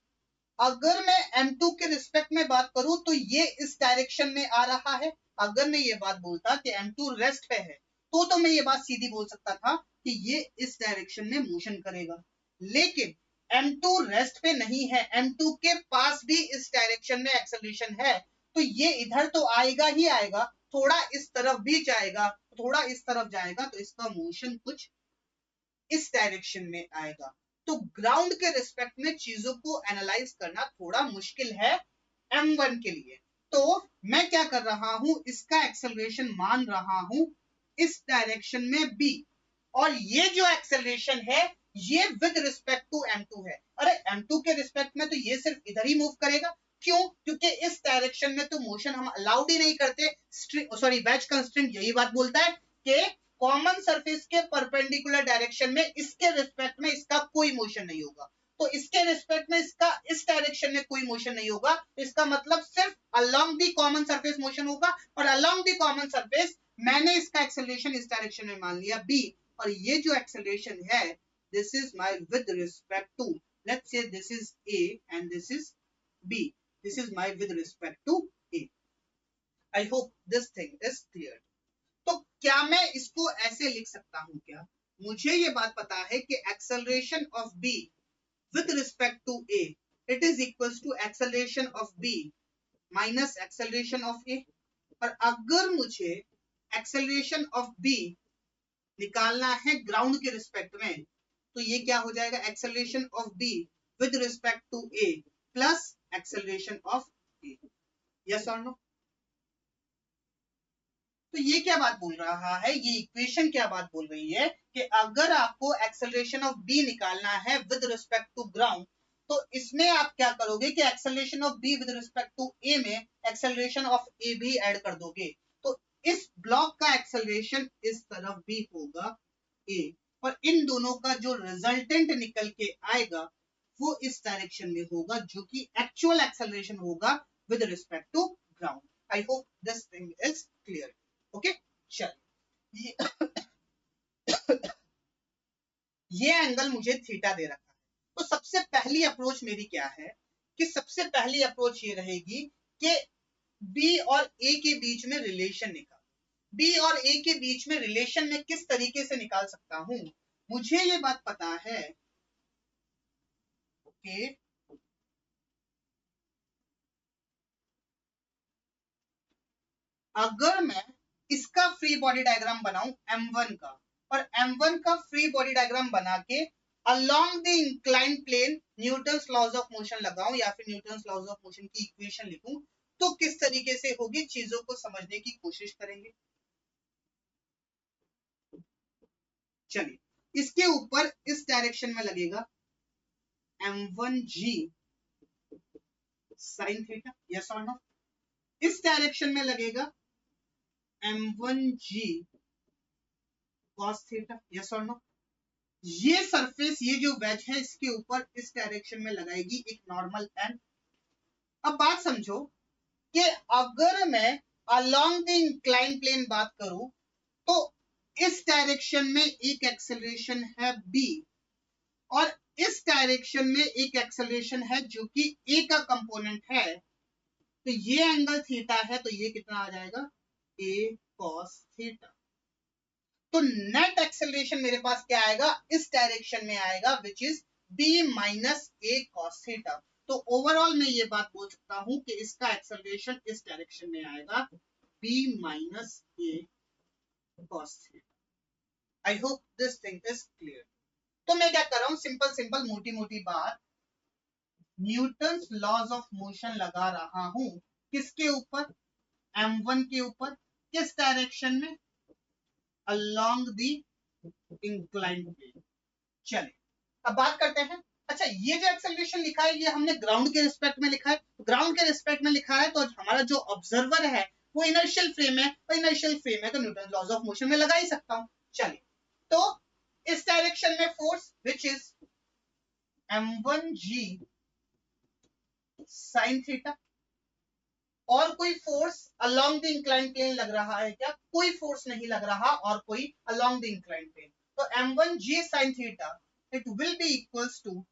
अगर मैं m2 के रिस्पेक्ट में बात करूं तो ये इस डायरेक्शन में आ रहा है। अगर मैं ये बात बोलता कि m2 रेस्ट पे है तो मैं ये बात सीधी बोल सकता था कि ये इस डायरेक्शन में मोशन करेगा। लेकिन m2 रेस्ट पे नहीं है, m2 के पास भी इस डायरेक्शन में एक्सेलरेशन है, तो ये इधर तो आएगा ही आएगा, थोड़ा इस तरफ भी जाएगा, थोड़ा इस तरफ जाएगा, तो इसका मोशन कुछ इस डायरेक्शन में आएगा। तो ग्राउंड के रिस्पेक्ट में चीजों को एनालाइज करना थोड़ा मुश्किल है m1 के लिए। तो मैं क्या कर रहा हूं, इसका एक्सेलरेशन मान रहा हूं इस डायरेक्शन में b, और ये जो एक्सेलरेशन है ये विद रिस्पेक्ट टू m2 है। अरे m2 के रिस्पेक्ट में तो ये सिर्फ इधर ही मूव करेगा। क्यों? क्योंकि इस डायरेक्शन में तो मोशन हम अलाउड ही नहीं करते। सॉरी, वेज कंस्ट्रेंट यही बात बोलता है कि कॉमन सरफेस के परपेंडिकुलर डायरेक्शन में इसके रिस्पेक्ट में इसका कोई मोशन नहीं होगा। तो इसके रिस्पेक्ट में इसका इस डायरेक्शन में कोई मोशन नहीं होगा, तो इसका मतलब सिर्फ along the common surface motion होगा, और अलोंग दी कॉमन सरफेस मैंने इसका एक्सेलरेशन इस डायरेक्शन में मान लिया b, और ये जो एक्सेलरेशन है this is my with respect to, let's say this is a and this is b, this is my with respect to a। I hope this thing is clear. तो क्या मैं इसको ऐसे लिख सकता हूं क्या? मुझे ये बात पता है कि acceleration of b with respect to a, it is equals to acceleration of b minus acceleration of a। और अगर मुझे acceleration of b निकालना है ग्राउंड के रिस्पेक्ट में, तो ये क्या हो जाएगा, acceleration of b with respect to a plus acceleration of a। yes or no? तो ये क्या बात बोल रहा है, ये इक्वेशन क्या बात बोल रही है कि अगर आपको एक्सेलरेशन ऑफ b निकालना है विद रिस्पेक्ट टू ग्राउंड, तो इसमें आप क्या करोगे कि acceleration of b with respect to a में एक्सेलरेशन ऑफ a भी ऐड कर दोगे। तो इस ब्लॉक का एक्सेलरेशन इस तरफ भी होगा a, और इन दोनों का जो रिजल्टेंट निकल के आएगा वो इस डायरेक्शन में होगा, जो कि एक्चुअल एक्सेलरेशन होगा with respect to ground. I hope this thing is clear. Okay, चलिए ये एंगल मुझे थीटा दे रखा है। तो सबसे पहली अप्रोच मेरी क्या है कि सबसे पहली अप्रोच ये रहेगी कि बी और ए के बीच में रिलेशन निकाल। बी और ए के बीच में रिलेशन में किस तरीके से निकाल सकता हूं, मुझे ये बात पता है। ओके, अगर मैं इसका फ्री बॉडी डायग्राम बनाऊं m1 का, और m1 का फ्री बॉडी डायग्राम बना के along the inclined plane Newton's laws of motion लगाऊं या फिर न्यूटन्स लॉज ऑफ मोशन की इक्वेशन लिखूं तो किस तरीके से होगी, चीजों को समझने की कोशिश करेंगे। चलिए, इसके ऊपर इस डायरेक्शन में लगेगा m1g साइन थीटा, यस और नो। इस डायरेक्शन में लगेगा m1g cos थीटा, यस और नो। ये सरफेस, ये जो वेज है, इसके ऊपर इस डायरेक्शन में लगाएगी एक नॉर्मल एन। अब बात समझो कि अगर मैं अलोंग द इंक्लाइन प्लेन बात करूं तो इस डायरेक्शन में एक एक्सेलरेशन है b और इस डायरेक्शन में एक एक्सेलरेशन है जो कि a का कंपोनेंट है, तो ये एंगल थीटा है, तो ये कितना आ जाएगा a cos थीटा। तो नेट एक्सेलरेशन मेरे पास क्या आएगा, इस डायरेक्शन में आएगा, which is b minus a cos theta. तो ओवरऑल मैं ये बात बोल सकता हूं कि इसका एक्सेलरेशन इस डायरेक्शन में आएगा b minus a cos theta. I hope this thing is clear. तो मैं क्या कर रहा हूं, सिंपल सिंपल मोटी मोटी बात, न्यूटन्स लॉज ऑफ मोशन लगा रहा हूं किसके ऊपर, m1 के ऊपर, किस डायरेक्शन में, along the inclined plane। चले, अब बात करते हैं। अच्छा, ये जो एक्सेलरेशन लिखा है ये हमने ग्राउंड के रिस्पेक्ट में लिखा है, ग्राउंड के रिस्पेक्ट में लिखा है, तो हमारा जो ऑब्जर्वर है वो इनर्शियल फ्रेम है, और इनर्शियल फ्रेम है तो न्यूटन लॉज ऑफ मोशन में लगा ही सकता हूं। चलिए, तो इस डायरेक्शन में force which is m1g sin theta, और कोई force along the incline plane लग रहा है क्या, कोई फोर्स नहीं लग रहा, और कोई अलोंग द इंक्लाइन प्लेन, तो m1g sin theta it will be equals to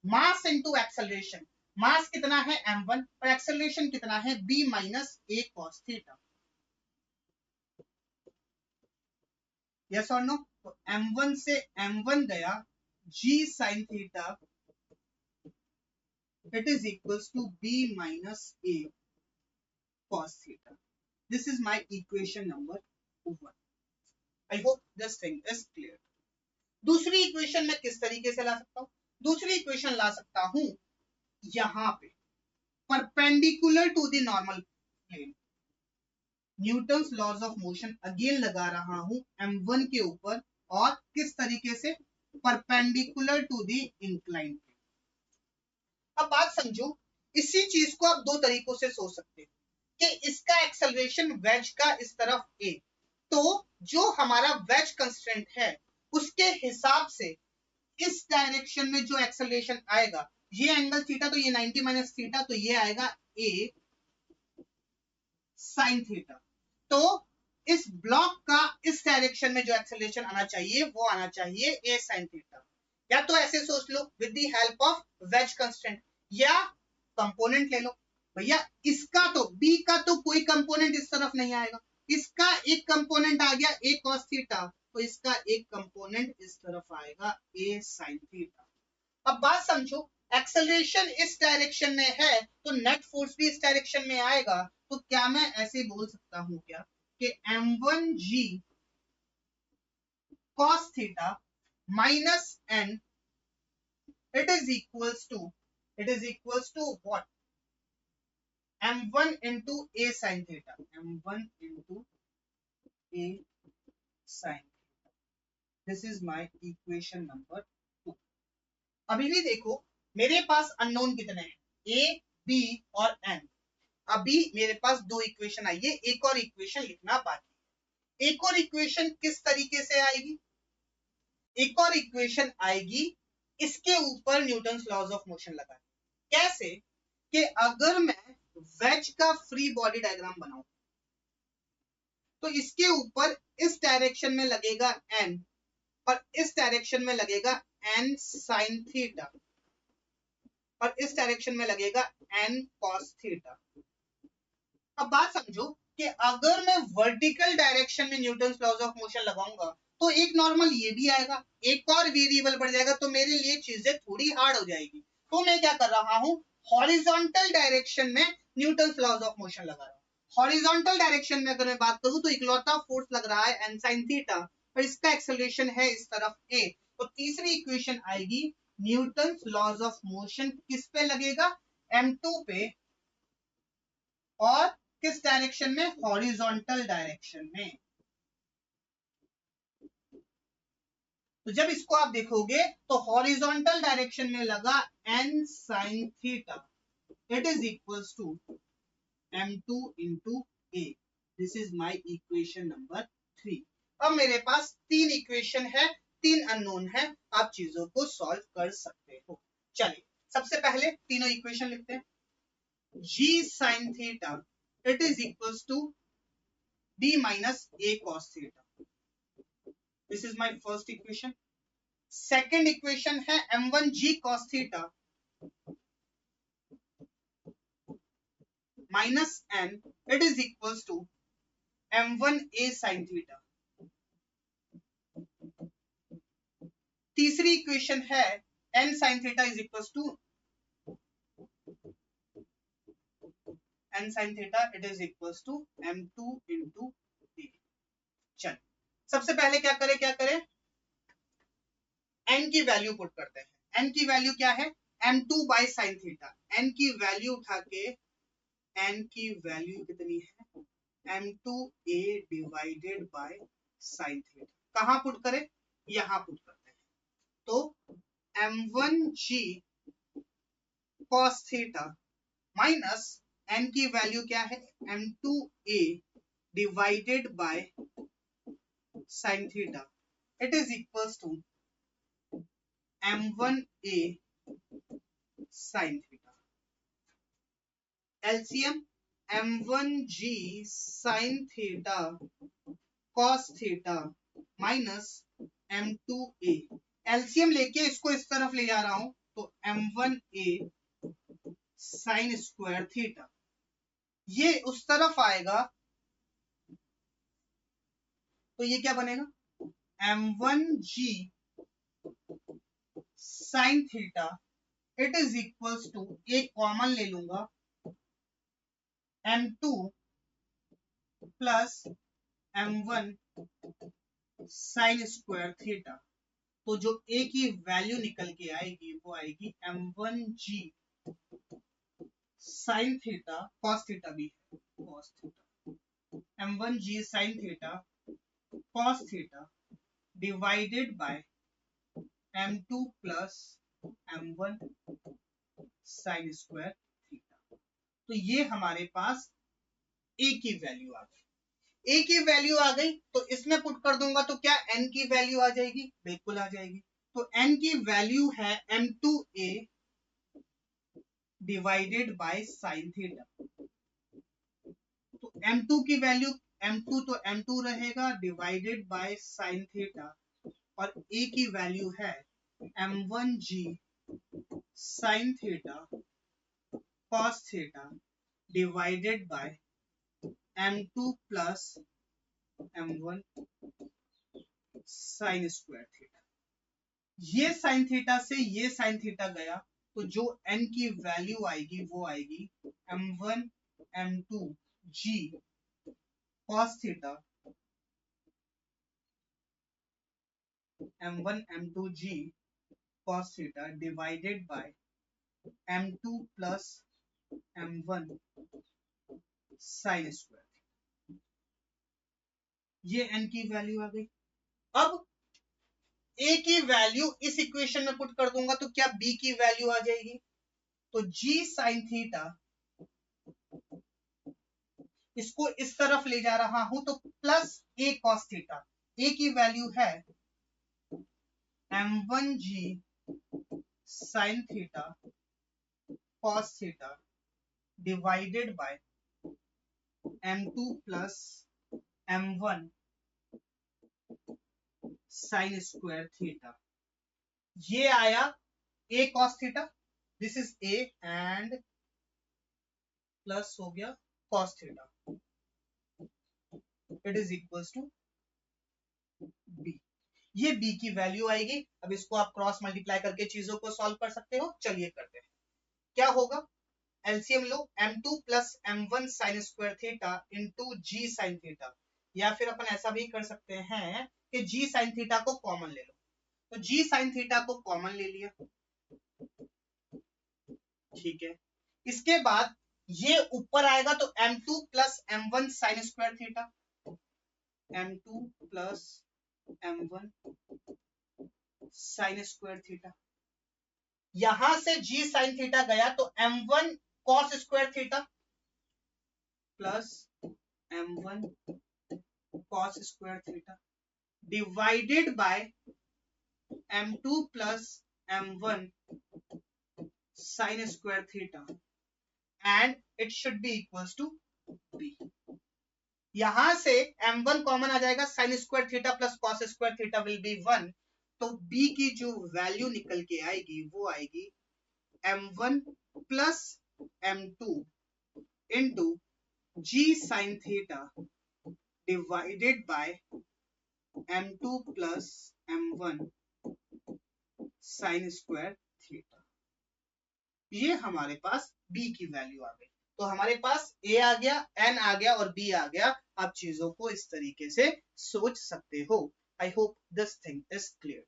mass into acceleration. Mass कितना है m1 और एक्सेलरेशन कितना है b minus a cos theta, yes और नो। तो m1 से m1 गया, g sin theta it is equals to b minus a cos theta. This is my equation number 1. I hope this thing is clear. दूसरी equation मैं किस तरीके से ला सकता हूं, दूसरी इक्वेशन ला सकता हूं यहां पे perpendicular to the normal plane, Newton's laws of motion again लगा रहा हूं m1 के ऊपर, और किस तरीके से, perpendicular to the incline plane. अब बात समझो, इसी चीज को आप दो तरीकों से सोच सकते हैं कि इसका एक्सेलरेशन वेज का इस तरफ a, तो जो हमारा वेज कंस्ट्रेंट है उसके हिसाब से इस डायरेक्शन में जो एक्सेलरेशन आएगा, ये एंगल थीटा, तो ये 90 माइनस थीटा, तो ये आएगा a sin थीटा। तो इस ब्लॉक का इस डायरेक्शन में जो एक्सेलरेशन आना चाहिए वो आना चाहिए a sin थीटा। या तो ऐसे सोच लो with the help of wedge constraint, या कंपोनेंट ले लो भैया, इसका तो b का तो कोई कंपोनेंट इस तरफ नहीं आएगा, इसका एक कंपोनेंट आ गया a cos थीटा, तो इसका एक कंपोनेंट इस तरफ आएगा a sin थीटा। अब बात समझो, एक्सेलरेशन इस डायरेक्शन में है तो नेट फोर्स भी इस डायरेक्शन में आएगा, तो क्या मैं ऐसे बोल सकता हूं क्या कि m1g cos theta minus n it is equals to what, m1 into a sin theta, m1 into a sin theta. This is my equation number 2. अभी भी देखो मेरे पास अननोन कितने हैं, a, b और n। अभी मेरे पास दो इक्वेशन आई है, एक और इक्वेशन लिखना बाकी है। एक और इक्वेशन किस तरीके से आएगी, एक और इक्वेशन आएगी इसके ऊपर न्यूटन्स लॉज ऑफ मोशन लगा, कैसे कि अगर मैं वेज का फ्री बॉडी डायग्राम बनाऊं तो इसके ऊपर इस डायरेक्शन में लगेगा n और इस डायरेक्शन में लगेगा n sin थीटा और इस डायरेक्शन में लगेगा n cos थीटा। अब बात समझो कि अगर मैं वर्टिकल डायरेक्शन में न्यूटन्स लॉज ऑफ मोशन लगाऊंगा तो एक नॉर्मल ये भी आएगा, एक और वेरिएबल बढ़ जाएगा, तो मेरे लिए चीजें थोड़ी हार्ड हो जाएगी। तो मैं क्या कर रहा हूं, हॉरिजॉन्टल डायरेक्शन में न्यूटन्स लॉज ऑफ मोशन लगा रहा हूं। हॉरिजॉन्टल डायरेक्शन में अगर मैं बात करूं तो इकलौता फोर्स लग रहा है n sin थीटा, और इसका एक्सेलरेशन है इस तरफ a, तो तीसरी इक्वेशन आएगी न्यूटन लॉज ऑफ मोशन किस पे लगेगा, m2 पे, और किस डायरेक्शन में, हॉरिजॉन्टल डायरेक्शन में। तो जब इसको आप देखोगे तो हॉरिजॉन्टल डायरेक्शन में लगा n sin theta, it is equals to m2 into a। This is my equation number 3। अब मेरे पास तीन इक्वेशन है, तीन अननोन है, आप चीजों को सॉल्व कर सकते हो। चलिए सबसे पहले तीनों इक्वेशन लिखते हैं। g sin theta it is equals to b minus a cos theta, this is my first equation. Second equation है m1g cos theta minus n, it is equals to m1a sin theta. तीसरी equation है n sin theta is equals to n sin theta, it is equals to m2 into a। चल सबसे पहले क्या करें, n की value put करते हैं। n की वैल्यू क्या है, m2 by sin theta. n की वैल्यू उठा के, n की वैल्यू कितनी है, m2a divided by sin theta. कहां पुट करें, यहां पुट करते हैं। तो m1g cos theta minus n की वैल्यू क्या है, m2a divided by sin theta, it is equals to m1a sin theta. LCM m1g sin theta cos theta minus m2a, LCM लेके इसको इस तरफ ले जा रहा हूं, तो m1a sin स्क्वायर थीटा, ये उस तरफ आएगा तो ये क्या बनेगा, m1g sin theta it is equals to, एक कॉमन ले लूंगा, m2 plus m1 sin square theta. तो जो a की वैल्यू निकल के आएगी वो आएगी m1g sin theta, cos theta भी है, cos theta, m1g sin theta cos theta divided by m2 plus m1 sin square theta. तो ये हमारे पास a की वैल्यू आ गई। a की वैल्यू आ गई तो इसमें पुट कर दूंगा तो क्या n की वैल्यू आ जाएगी, बिल्कुल आ जाएगी। तो n की वैल्यू है m2a divided by sin theta. तो m2 की वैल्यू, m2 तो m2 रहेगा डिवाइडेड बाय sin थीटा, और a की वैल्यू है m1g sin theta cos theta divided by m2 plus m1 sin square theta. ये sin थीटा से ये sin थीटा गया, तो जो n की वैल्यू आएगी वो आएगी m1 m2 g cos theta, m1 m2 g cos theta divided by m2 plus m1 sin square. ये n की वैल्यू आ गई। अब a की वैल्यू इस इक्वेशन में पुट कर दूंगा तो क्या b की वैल्यू आ जाएगी, तो g sin थीटा, इसको इस तरफ ले जा रहा हूं तो plus a cos theta, a की वैल्यू है m1g sin theta cos theta divided by m2 plus m1 sin square theta. ये आया a cos theta, this is a and plus हो गया cos theta, it is equals to b। ये b की value आएगी। अब इसको आप क्रॉस मल्टीप्लाई करके चीजों को सॉल्व कर सकते हो। चलिए करते हैं, क्या होगा, एलसीएम लो, m2 plus m1 sin square theta into g sin theta, या फिर अपन ऐसा भी कर सकते हैं कि जी साइन थीटा को कॉमन ले लो, तो जी साइन थीटा को कॉमन ले लिया, ठीक है। इसके बाद ये ऊपर आएगा तो m2 plus m1 sine square theta, m2 plus m1 sine square theta. यहां से जी साइन थीटा गया तो m1 cos square theta plus m1 cos square theta divided by m2 plus m1 sine square theta and it should be equals to b। यहां से m1 common आ जाएगा, sine square theta plus cos square theta will be 1, तो b की जो value निकल के आएगी वो आएगी m1 plus m2 into g sine theta divided by m2 plus m1 sine square theta. ये हमारे पास b की वैल्यू आ गई, तो हमारे पास a आ गया, n आ गया और b आ गया। आप चीजों को इस तरीके से सोच सकते हो। आई hope this thing is clear.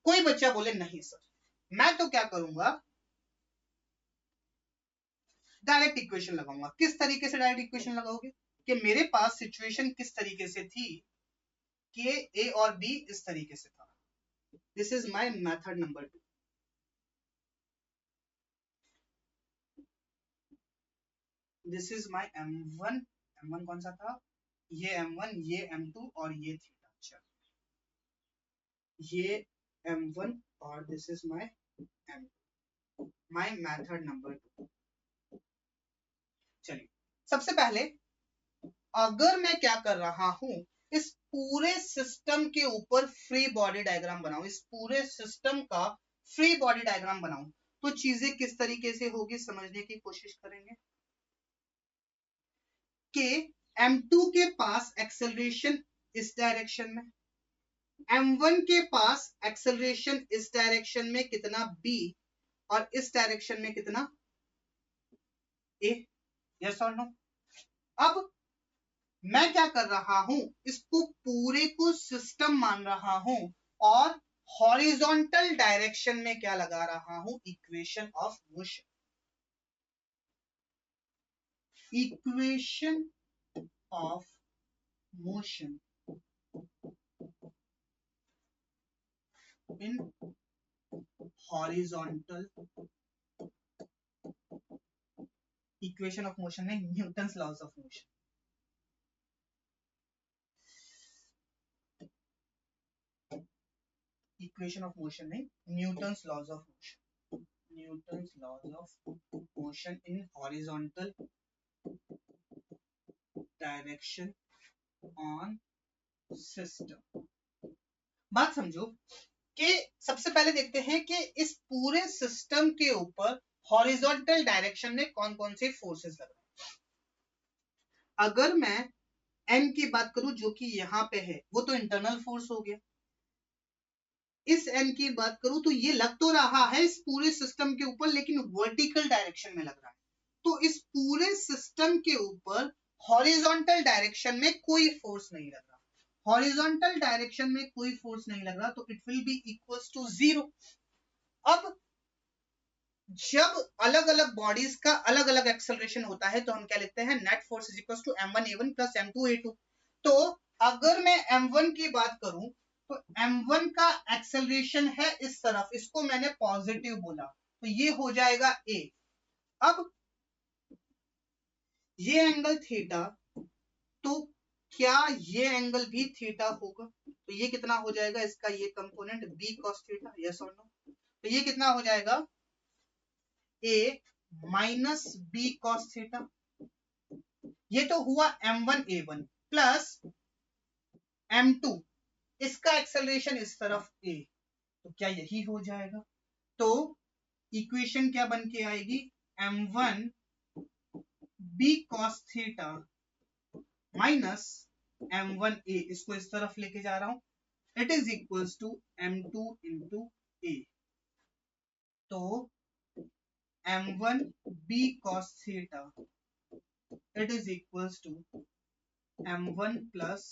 कोई बच्चा बोले नहीं सर, मैं तो क्या करूंगा, डायरेक्ट इक्वेशन लगाऊंगा। किस तरीके से डायरेक्ट इक्वेशन लगाओगे कि मेरे पास सिचुएशन किस तरीके से थी कि a और b इस तरीके से था। This is my method number 2। This is my m1, m1 कौन सा था, ये m1, ये m2 और ये थीटा। अच्छा, ये m1 और this is my m2, my method number 2। चलिए, सबसे पहले अगर मैं क्या कर रहा हूं, इस पूरे सिस्टम के ऊपर फ्री बॉडी डायग्राम बनाऊं, इस पूरे सिस्टम का फ्री बॉडी डायग्राम बनाऊं, तो चीजें किस तरीके से होगी समझने की कोशिश करेंगे। कि m2 के पास एक्सेलरेशन इस डायरेक्शन में, m1 के पास एक्सेलरेशन इस डायरेक्शन में कितना b और इस डायरेक्शन में कितना a। यस और नो। अब मैं क्या कर रहा हूं, इसको पूरे को सिस्टम मान रहा हूं और हॉरिजॉन्टल डायरेक्शन में क्या लगा रहा हूं, equation of motion. Equation of motion in horizontal, equation of motion में Newton's laws of motion. Equation of motion में Newton's laws of motion, Newton's laws of motion in horizontal direction on system. बात समझो कि सबसे पहले देखते हैं कि इस पूरे सिस्टम के ऊपर हॉरिजॉन्टल डायरेक्शन में कौन कौन से फोर्सेस लग रहे हैं। अगर मैं n की बात करूं जो कि यहां पे है, वो तो इंटरनल फोर्स हो गया। इस n की बात करूं तो ये लग तो रहा है इस पूरे सिस्टम के ऊपर, लेकिन वर्टिकल डायरेक्शन में लग रहा है। तो इस पूरे सिस्टम के ऊपर हॉरिजॉन्टल डायरेक्शन में कोई फोर्स नहीं लग रहा, हॉरिजॉन्टल डायरेक्शन में कोई फोर्स नहीं लग रहा, तो it will be equals to 0। अब जब अलग अलग बॉडीज का अलग अलग एक्सेलरेशन होता है तो हम क्या लिखते हैं, net force is equals to m1a1 plus m2a2। तो अगर मैं m1 की बात करूं तो m1 का एक्सेलरेशन है इस तरफ, इसको मैंने पॉजिटिव बोला, तो ये हो जाएगा a। अब ये एंगल थीटा, तो क्या ये एंगल भी थीटा होगा, तो ये कितना हो जाएगा, इसका ये component b cos theta. Yes और नो। तो ये कितना हो जाएगा, a minus b cos theta. ये तो हुआ m1a1 प्लस m2, इसका एक्सेलरेशन इस तरफ a, तो क्या यही हो जाएगा। तो इक्वेशन क्या बन के आएगी, m1 b cos theta minus m1a, इसको इस तरफ लेके जा रहा हूं, it is equals to m2 into a। तो m1 b cos theta it is equals to m1 plus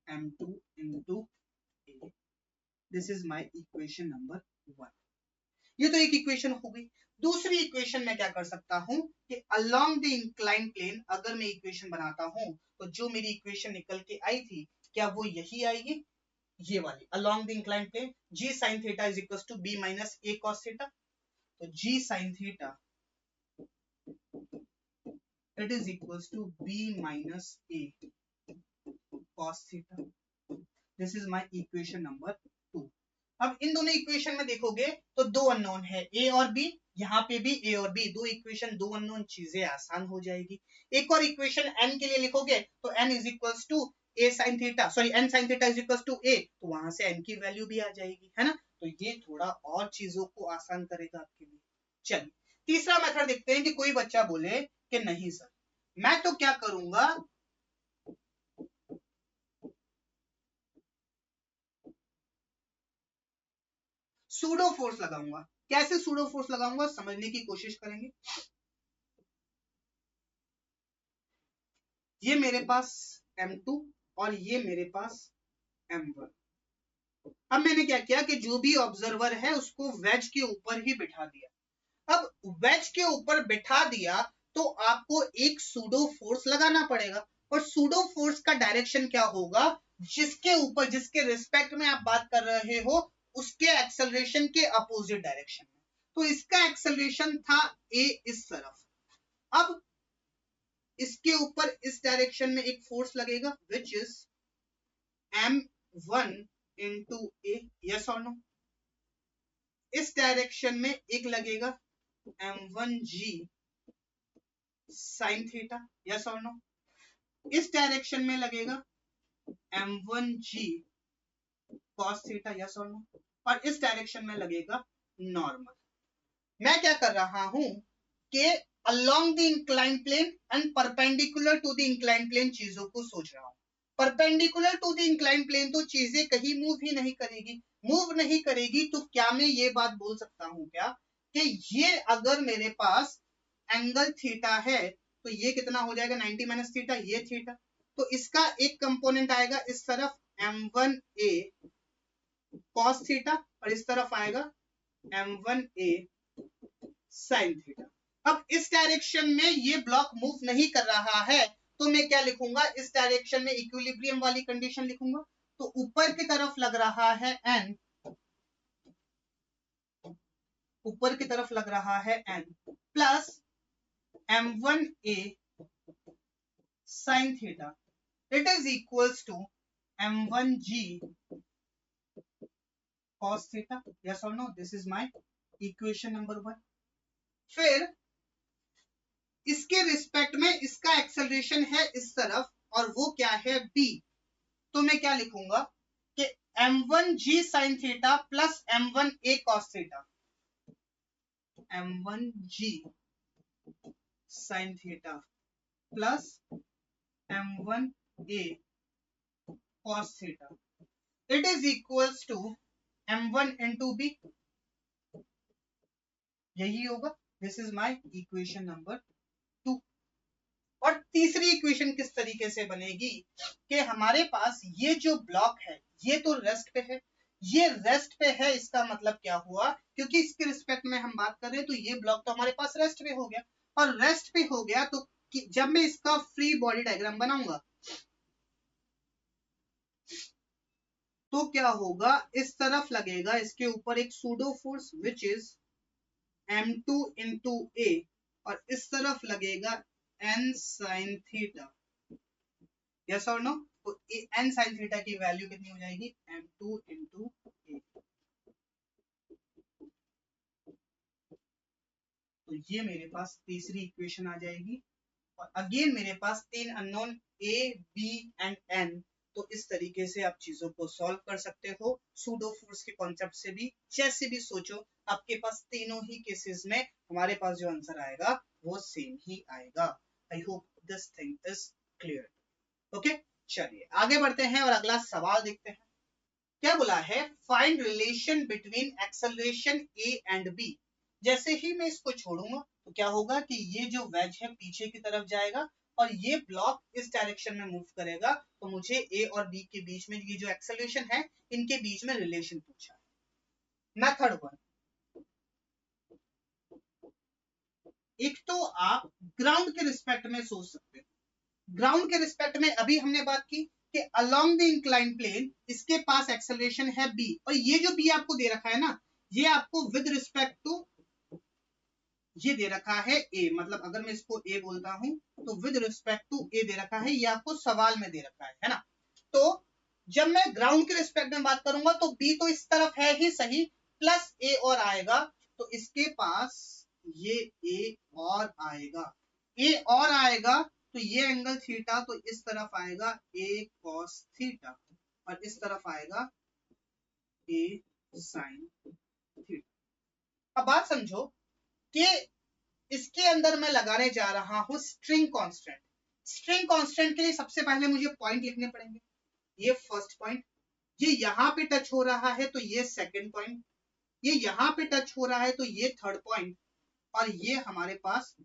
m2 into a। This is my equation number 1। ये तो एक इक्वेशन हो गई। दूसरी इक्वेशन में क्या कर सकता हूं कि अलोंग द इंक्लाइन प्लेन अगर मैं इक्वेशन बनाता हूं तो जो मेरी इक्वेशन निकल के आई थी क्या वो यही आएगी, ये वाली। Along the incline plane g sin theta is equal to b minus a cos theta. तो g sin theta it is equal to b minus a cos theta. This is my equation number 2। अब इन दोनों equation में देखोगे तो दो unknown है a और b, यहाँ पे भी a और b, दो इक्वेशन दो अननोन, चीजें आसान हो जाएगी। एक और इक्वेशन n के लिए लिखोगे तो n is equals to a sin theta, sorry n sin theta is equals to a, तो वहां से n की वैल्यू भी आ जाएगी, है ना। तो ये थोड़ा और चीजों को आसान करेगा आपके लिए। चलिए तीसरा मेथड देखते हैं कि कोई बच्चा बोले कि नहीं सर मैं तो क्या करूंगा, सूडो फोर्स लगाऊंगा। कैसे सूडो फोर्स लगाऊंगा समझने की कोशिश करेंगे। ये मेरे पास m2 और ये मेरे पास m1। अब मैंने क्या किया कि जो भी ऑब्जर्वर है उसको वेज के ऊपर ही बिठा दिया। अब वेज के ऊपर बिठा दिया तो आपको एक सूडो फोर्स लगाना पड़ेगा, और सूडो फोर्स का डायरेक्शन क्या होगा, जिसके ऊपर जिसके रिस्पेक्ट में आप बात कर रहे हो उसके एक्सेलरेशन के अपोजिट डायरेक्शन में। तो इसका एक्सेलरेशन था a इस तरफ। अब इसके ऊपर इस डायरेक्शन में एक फोर्स लगेगा which is m1 into a, yes और नो। इस डायरेक्शन में एक लगेगा m1g sin थीटा, यस और नो। इस डायरेक्शन में लगेगा m1g cos थीटा, यस और नो। और इस डायरेक्शन में लगेगा नॉर्मल। मैं क्या कर रहा हूं कि along the incline plane and perpendicular to the incline plane चीजों को सोच रहा हूं। Perpendicular to the incline plane तो चीजें कहीं मूव ही नहीं करेगी। मूव नहीं करेगी तो क्या मैं ये बात बोल सकता हूं क्या कि ये अगर मेरे पास एंगल थीटा है तो ये कितना हो जाएगा 90 माइनस थीटा, ये थीटा। तो इसका एक कंपोनेंट आएगा इस तरफ m1a cos थीटा और इस तरफ आएगा m1a sin थीटा। अब इस डायरेक्शन में ये ब्लॉक मूव नहीं कर रहा है तो मैं क्या लिखूंगा, इस डायरेक्शन में इक्विलिब्रियम वाली कंडीशन लिखूंगा। तो ऊपर की तरफ लग रहा है n, ऊपर की तरफ लग रहा है n plus m1a sin theta it is equals to m1g cos theta, yes और no. This is my equation number 1। फिर इसके रिस्पेक्ट में इसका एक्सेलरेशन है इस तरफ और वो क्या है b। तो मैं क्या लिखूंगा कि m1g sin theta plus m1a cos theta, m1g sin theta plus m1a cos theta it is equals to m1 into b, यही होगा। This is my equation number 2। और तीसरी इक्वेशन किस तरीके से बनेगी कि हमारे पास ये जो ब्लॉक है ये तो रेस्ट पे है, ये रेस्ट पे है। इसका मतलब क्या हुआ, क्योंकि इसके रिस्पेक्ट में हम बात कर रहे हैं तो ये ब्लॉक तो हमारे पास रेस्ट पे हो गया। और रेस्ट पे हो गया तो जब मैं इसका फ्री बॉडी डायग्राम बनाऊंगा तो क्या होगा, इस तरफ लगेगा इसके ऊपर एक pseudo force which is m2 into a और इस तरफ लगेगा n sin थीटा, यस और नो। तो n sin थीटा की वैल्यू कितनी हो जाएगी, m2 into a। तो ये मेरे पास तीसरी इक्वेशन आ जाएगी। और अगेन मेरे पास तीन unknown a b and n। तो इस तरीके से आप चीजों को सॉल्व कर सकते हो सूडो फोर्स के कॉन्सेप्ट से भी। जैसे भी सोचो आपके पास तीनों ही केसेस में हमारे पास जो आंसर आएगा वो सेम ही आएगा। आई hope this thing is clear. Okay चलिए आगे बढ़ते हैं और अगला सवाल देखते हैं। क्या बोला है, find relation between acceleration a and b। जैसे ही मैं इसको छोड़ूंगा तो क्या होगा कि ये जो वेज है पीछे की तरफ जाएगा और ये ब्लॉक इस डायरेक्शन में मूव करेगा, तो मुझे ए और बी के बीच में ये जो एक्सेलरेशन है इनके बीच में रिलेशन पूछा है। मेथड 1, एक तो आप ग्राउंड के रिस्पेक्ट में सोच सकते हो। ग्राउंड के रिस्पेक्ट में अभी हमने बात की कि अलोंग द इंक्लाइन प्लेन इसके पास एक्सेलरेशन है b, और ये जो b आपको दे रखा है ना, ये आपको विद रिस्पेक्ट टू ये दे रखा है a, मतलब अगर मैं इसको a बोलता हूं तो विद रिस्पेक्ट टू a दे रखा है, ये आपको सवाल में दे रखा है ना। तो जब मैं ग्राउंड के रिस्पेक्ट में बात करूंगा तो b तो इस तरफ है ही सही, प्लस a और आएगा, तो इसके पास ये a और आएगा, a और आएगा, तो ये एंगल थीटा तो इस तरफ आएगा a cos थीटा, और इस तरफ आएगा a sin थीटा। अब बात समझो कि इसके अंदर मैं लगाने जा रहा हूं स्ट्रिंग कांस्टेंट। स्ट्रिंग कांस्टेंट के लिए सबसे पहले मुझे पॉइंट लिखने पड़ेंगे। ये फर्स्ट पॉइंट, ये यहां पे टच हो रहा है तो ये सेकंड पॉइंट, ये यहां पे टच हो रहा है तो ये थर्ड पॉइंट, और ये हमारे पास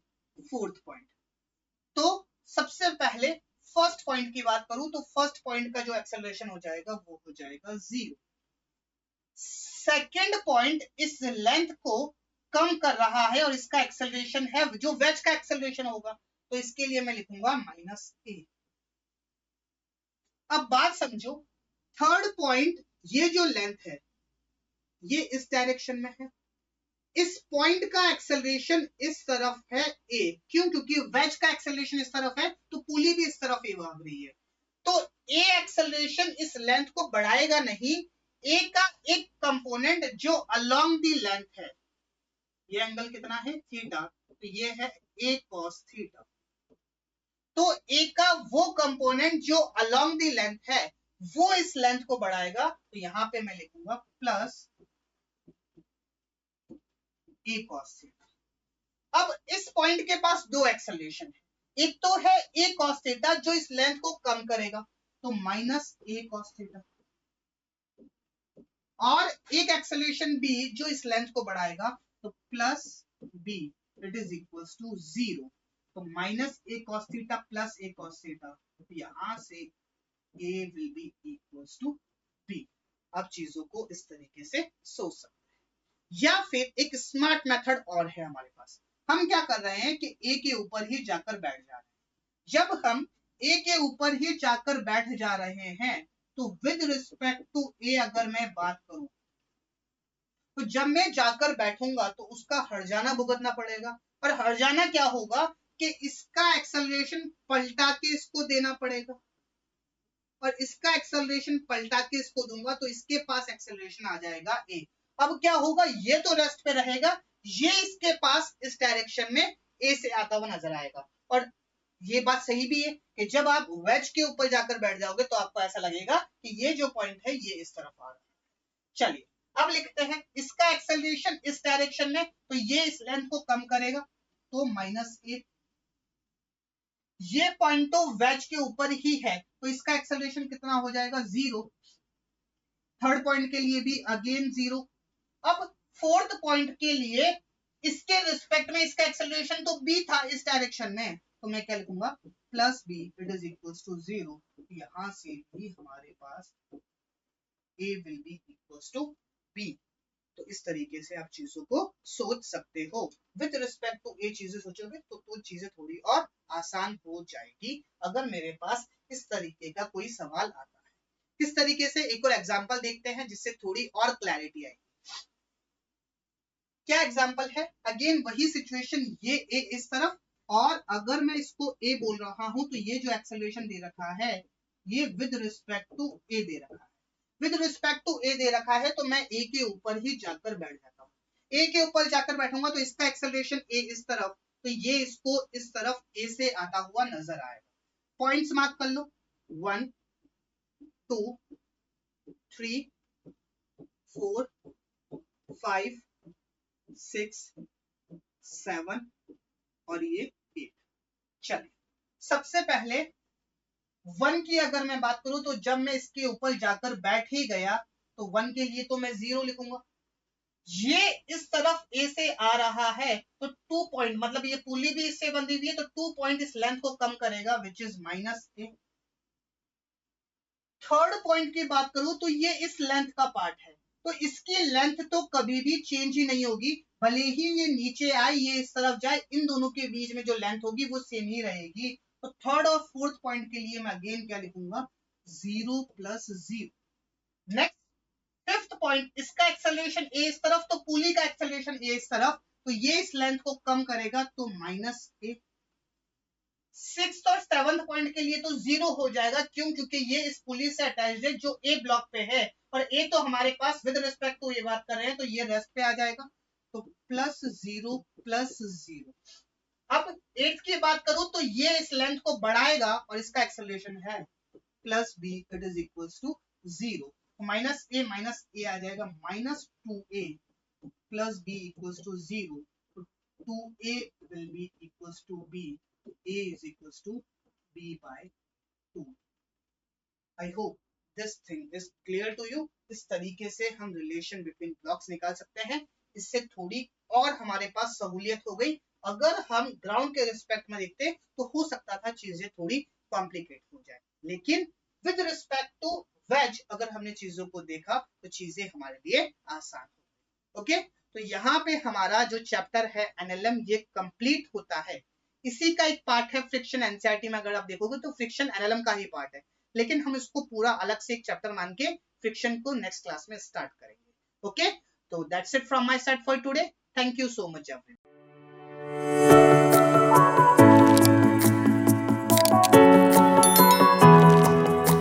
फोर्थ पॉइंट। तो सबसे पहले फर्स्ट पॉइंट की बात करूं तो फर्स्ट पॉइंट का जो एक्सेलरेशन हो जाएगा वो हो जाएगा 0। सेकंड पॉइंट इस लेंथ को कम कर रहा है और इसका एक्सेलरेशन है जो वेज का एक्सेलरेशन होगा, तो इसके लिए मैं लिखूंगा -a। अब बात समझो, थर्ड पॉइंट ये जो लेंथ है ये इस डायरेक्शन में है, इस पॉइंट का एक्सेलरेशन इस तरफ है a, क्यों? क्योंकि वेज का एक्सेलरेशन इस तरफ है तो पुली भी इस तरफ a भाग रही है, तो a एक्सेलरेशन इस लेंथ को बढ़ाएगा नहीं। a का एक कंपोनेंट जो अलोंग दी लेंथ है, ये एंगल कितना है थीटा, तो ये है a cos थीटा, तो a का वो कंपोनेंट जो अलोंग दी लेंथ है वो इस लेंथ को बढ़ाएगा, तो यहां पे मैं लिखूंगा प्लस a cos थीटा। अब इस पॉइंट के पास दो एक्सेलरेशन है, एक तो है a cos थीटा जो इस लेंथ को कम करेगा, तो माइनस a cos थीटा, और एक एक्सेलरेशन b जो इस लेंथ को बढ़ाएगा, तो plus b, it is equals to 0, तो minus a cos theta plus a cos theta, यहां से a will be equals to b। अब चीजों को इस तरीके से सोच सकते हैं। या फिर एक स्मार्ट मेथड और है हमारे पास, हम क्या कर रहे हैं कि a के ऊपर ही जाकर बैठ जा रहे हैं। जब हम a के ऊपर ही जाकर बैठ जा रहे हैं तो विद रिस्पेक्ट टू a अगर मैं बात करूं, तो जब मैं जाकर बैठूंगा तो उसका हर्जाना भुगतना पड़ेगा, और हर्जाना क्या होगा कि इसका एक्सेलरेशन पलटा के इसको देना पड़ेगा, और इसका एक्सेलरेशन पलटा के इसको दूंगा तो इसके पास एक्सेलरेशन आ जाएगा a। अब क्या होगा, ये तो रेस्ट पे रहेगा, ये इसके पास इस डायरेक्शन में a से आता हुआ नजर आएगा। और ये बात सही भी है कि जब आप वेज के ऊपर जाकर बैठ जाओगे तो आपको ऐसा लगेगा कि ये जो पॉइंट है ये इस तरफ आ रहा है। चलिए अब लिखते हैं इसका एक्सेलरेशन इस डायरेक्शन में, तो ये इस लेंथ को कम करेगा, तो -a। ये पॉइंट तो वेज के ऊपर ही है, तो इसका एक्सेलरेशन कितना हो जाएगा 0। थर्ड पॉइंट के लिए भी अगेन 0। अब फोर्थ पॉइंट के लिए इसके रिस्पेक्ट में इसका एक्सेलरेशन तो b था इस डायरेक्शन में, तो मैं क्या लिखूंगा plus b, it is equals to 0। यहां से भी हमारे पास a will be equals to b। तो इस तरीके से आप चीजों को सोच सकते हो। विद रिस्पेक्ट टू ए चीजें सोचोगे तो चीजें थोड़ी और आसान हो जाएगी अगर मेरे पास इस तरीके का कोई सवाल आता है। किस तरीके से, एक और एग्जांपल देखते हैं जिससे थोड़ी और क्लैरिटी आएगी। क्या एग्जांपल है, अगेन वही सिचुएशन, ये ए इस तरफ, और अगर मैं इसको ए बोल रहा हूं तो ये जो एक्सेलरेशन दे रखा है ये विद रिस्पेक्ट टू ए दे रखा है। विद रिस्पेक्ट टू ए दे रखा है तो मैं ए के ऊपर ही जाकर बैठ जाता हूँ। ए के ऊपर जाकर बैठूंगा तो इसका एक्सेलरेशन ए इस तरफ, तो ये इसको इस तरफ ए से आता हुआ नजर आएगा। पॉइंट्स मार्क कर लो, 1 2 3 4 5 6 7 और ये 8। चलिए सबसे पहले 1 की अगर मैं बात करूं तो जब मैं इसके ऊपर जाकर बैठ ही गया तो 1 के लिए तो मैं 0 लिखूंगा। ये इस तरफ a से आ रहा है तो 2 पॉइंट, मतलब ये पुली भी इससे बंधी हुई है तो 2 पॉइंट इस लेंथ को कम करेगा which is -a। Third point की बात करूं तो ये इस लेंथ का पार्ट है, तो इसकी लेंथ तो कभी भी चेंज ही नहीं होगी, भले ही ये नीचे आए ये इस तरफ जाए, इन दोनों के बीच में जो लेंथ होगी वो सेम ही रहेगी। तो थर्ड और फोर्थ पॉइंट के लिए मैं अगेन क्या लिखूंगा, 0 + 0। नेक्स्ट फिफ्थ पॉइंट, इसका एक्सेलरेशन ए इस तरफ तो पुली का एक्सेलरेशन ए इस तरफ, तो ये इस लेंथ को कम करेगा तो -a। सिक्स्थ और सेवंथ पॉइंट के लिए तो 0 हो जाएगा, क्यों, क्योंकि ये इस पुली से अटैच्ड है जो ए ब्लॉक पे है, और ए तो हमारे पास विद रिस्पेक्ट टू ये बात कर रहे हैं तो ये रेस्ट पे आ जाएगा, तो +0 + 0। अब एट्थ की बात करूं तो ये इस लेंथ को बढ़ाएगा और इसका एक्सेलरेशन है +b, it is equals to 0। -a आ जाएगा -2a + b equals to 0. 2a will be equals to b. A is equals to b by 2. I hope this thing is clear to you. इस तरीके से हम relation between blocks निकाल सकते हैं, इससे थोड़ी और हमारे पास सहूलियत हो गई। अगर हम ग्राउंड के रिस्पेक्ट में देखते तो हो सकता था चीजें थोड़ी कॉम्प्लिकेट हो जाए, लेकिन विद रिस्पेक्ट टू वेज अगर हमने चीजों को देखा तो चीजें हमारे लिए आसान हो। ओके, तो यहाँ पे हमारा जो चैप्टर है एनएलएम ये कंप्लीट होता है। इसी का एक पार्ट है फ्रिक्शन। एनसीईआरटी में अगर आप देखोगे तो फ्रिक्शन एनएलएम का ही पार्ट है, लेकिन हम इसको पूरा अलग से एक चैप्टर मान के फ्रिक्शन को नेक्स्ट क्लास में स्टार्ट करेंगे। ओके, तो that's it from my side for today. Thank you so much everyone.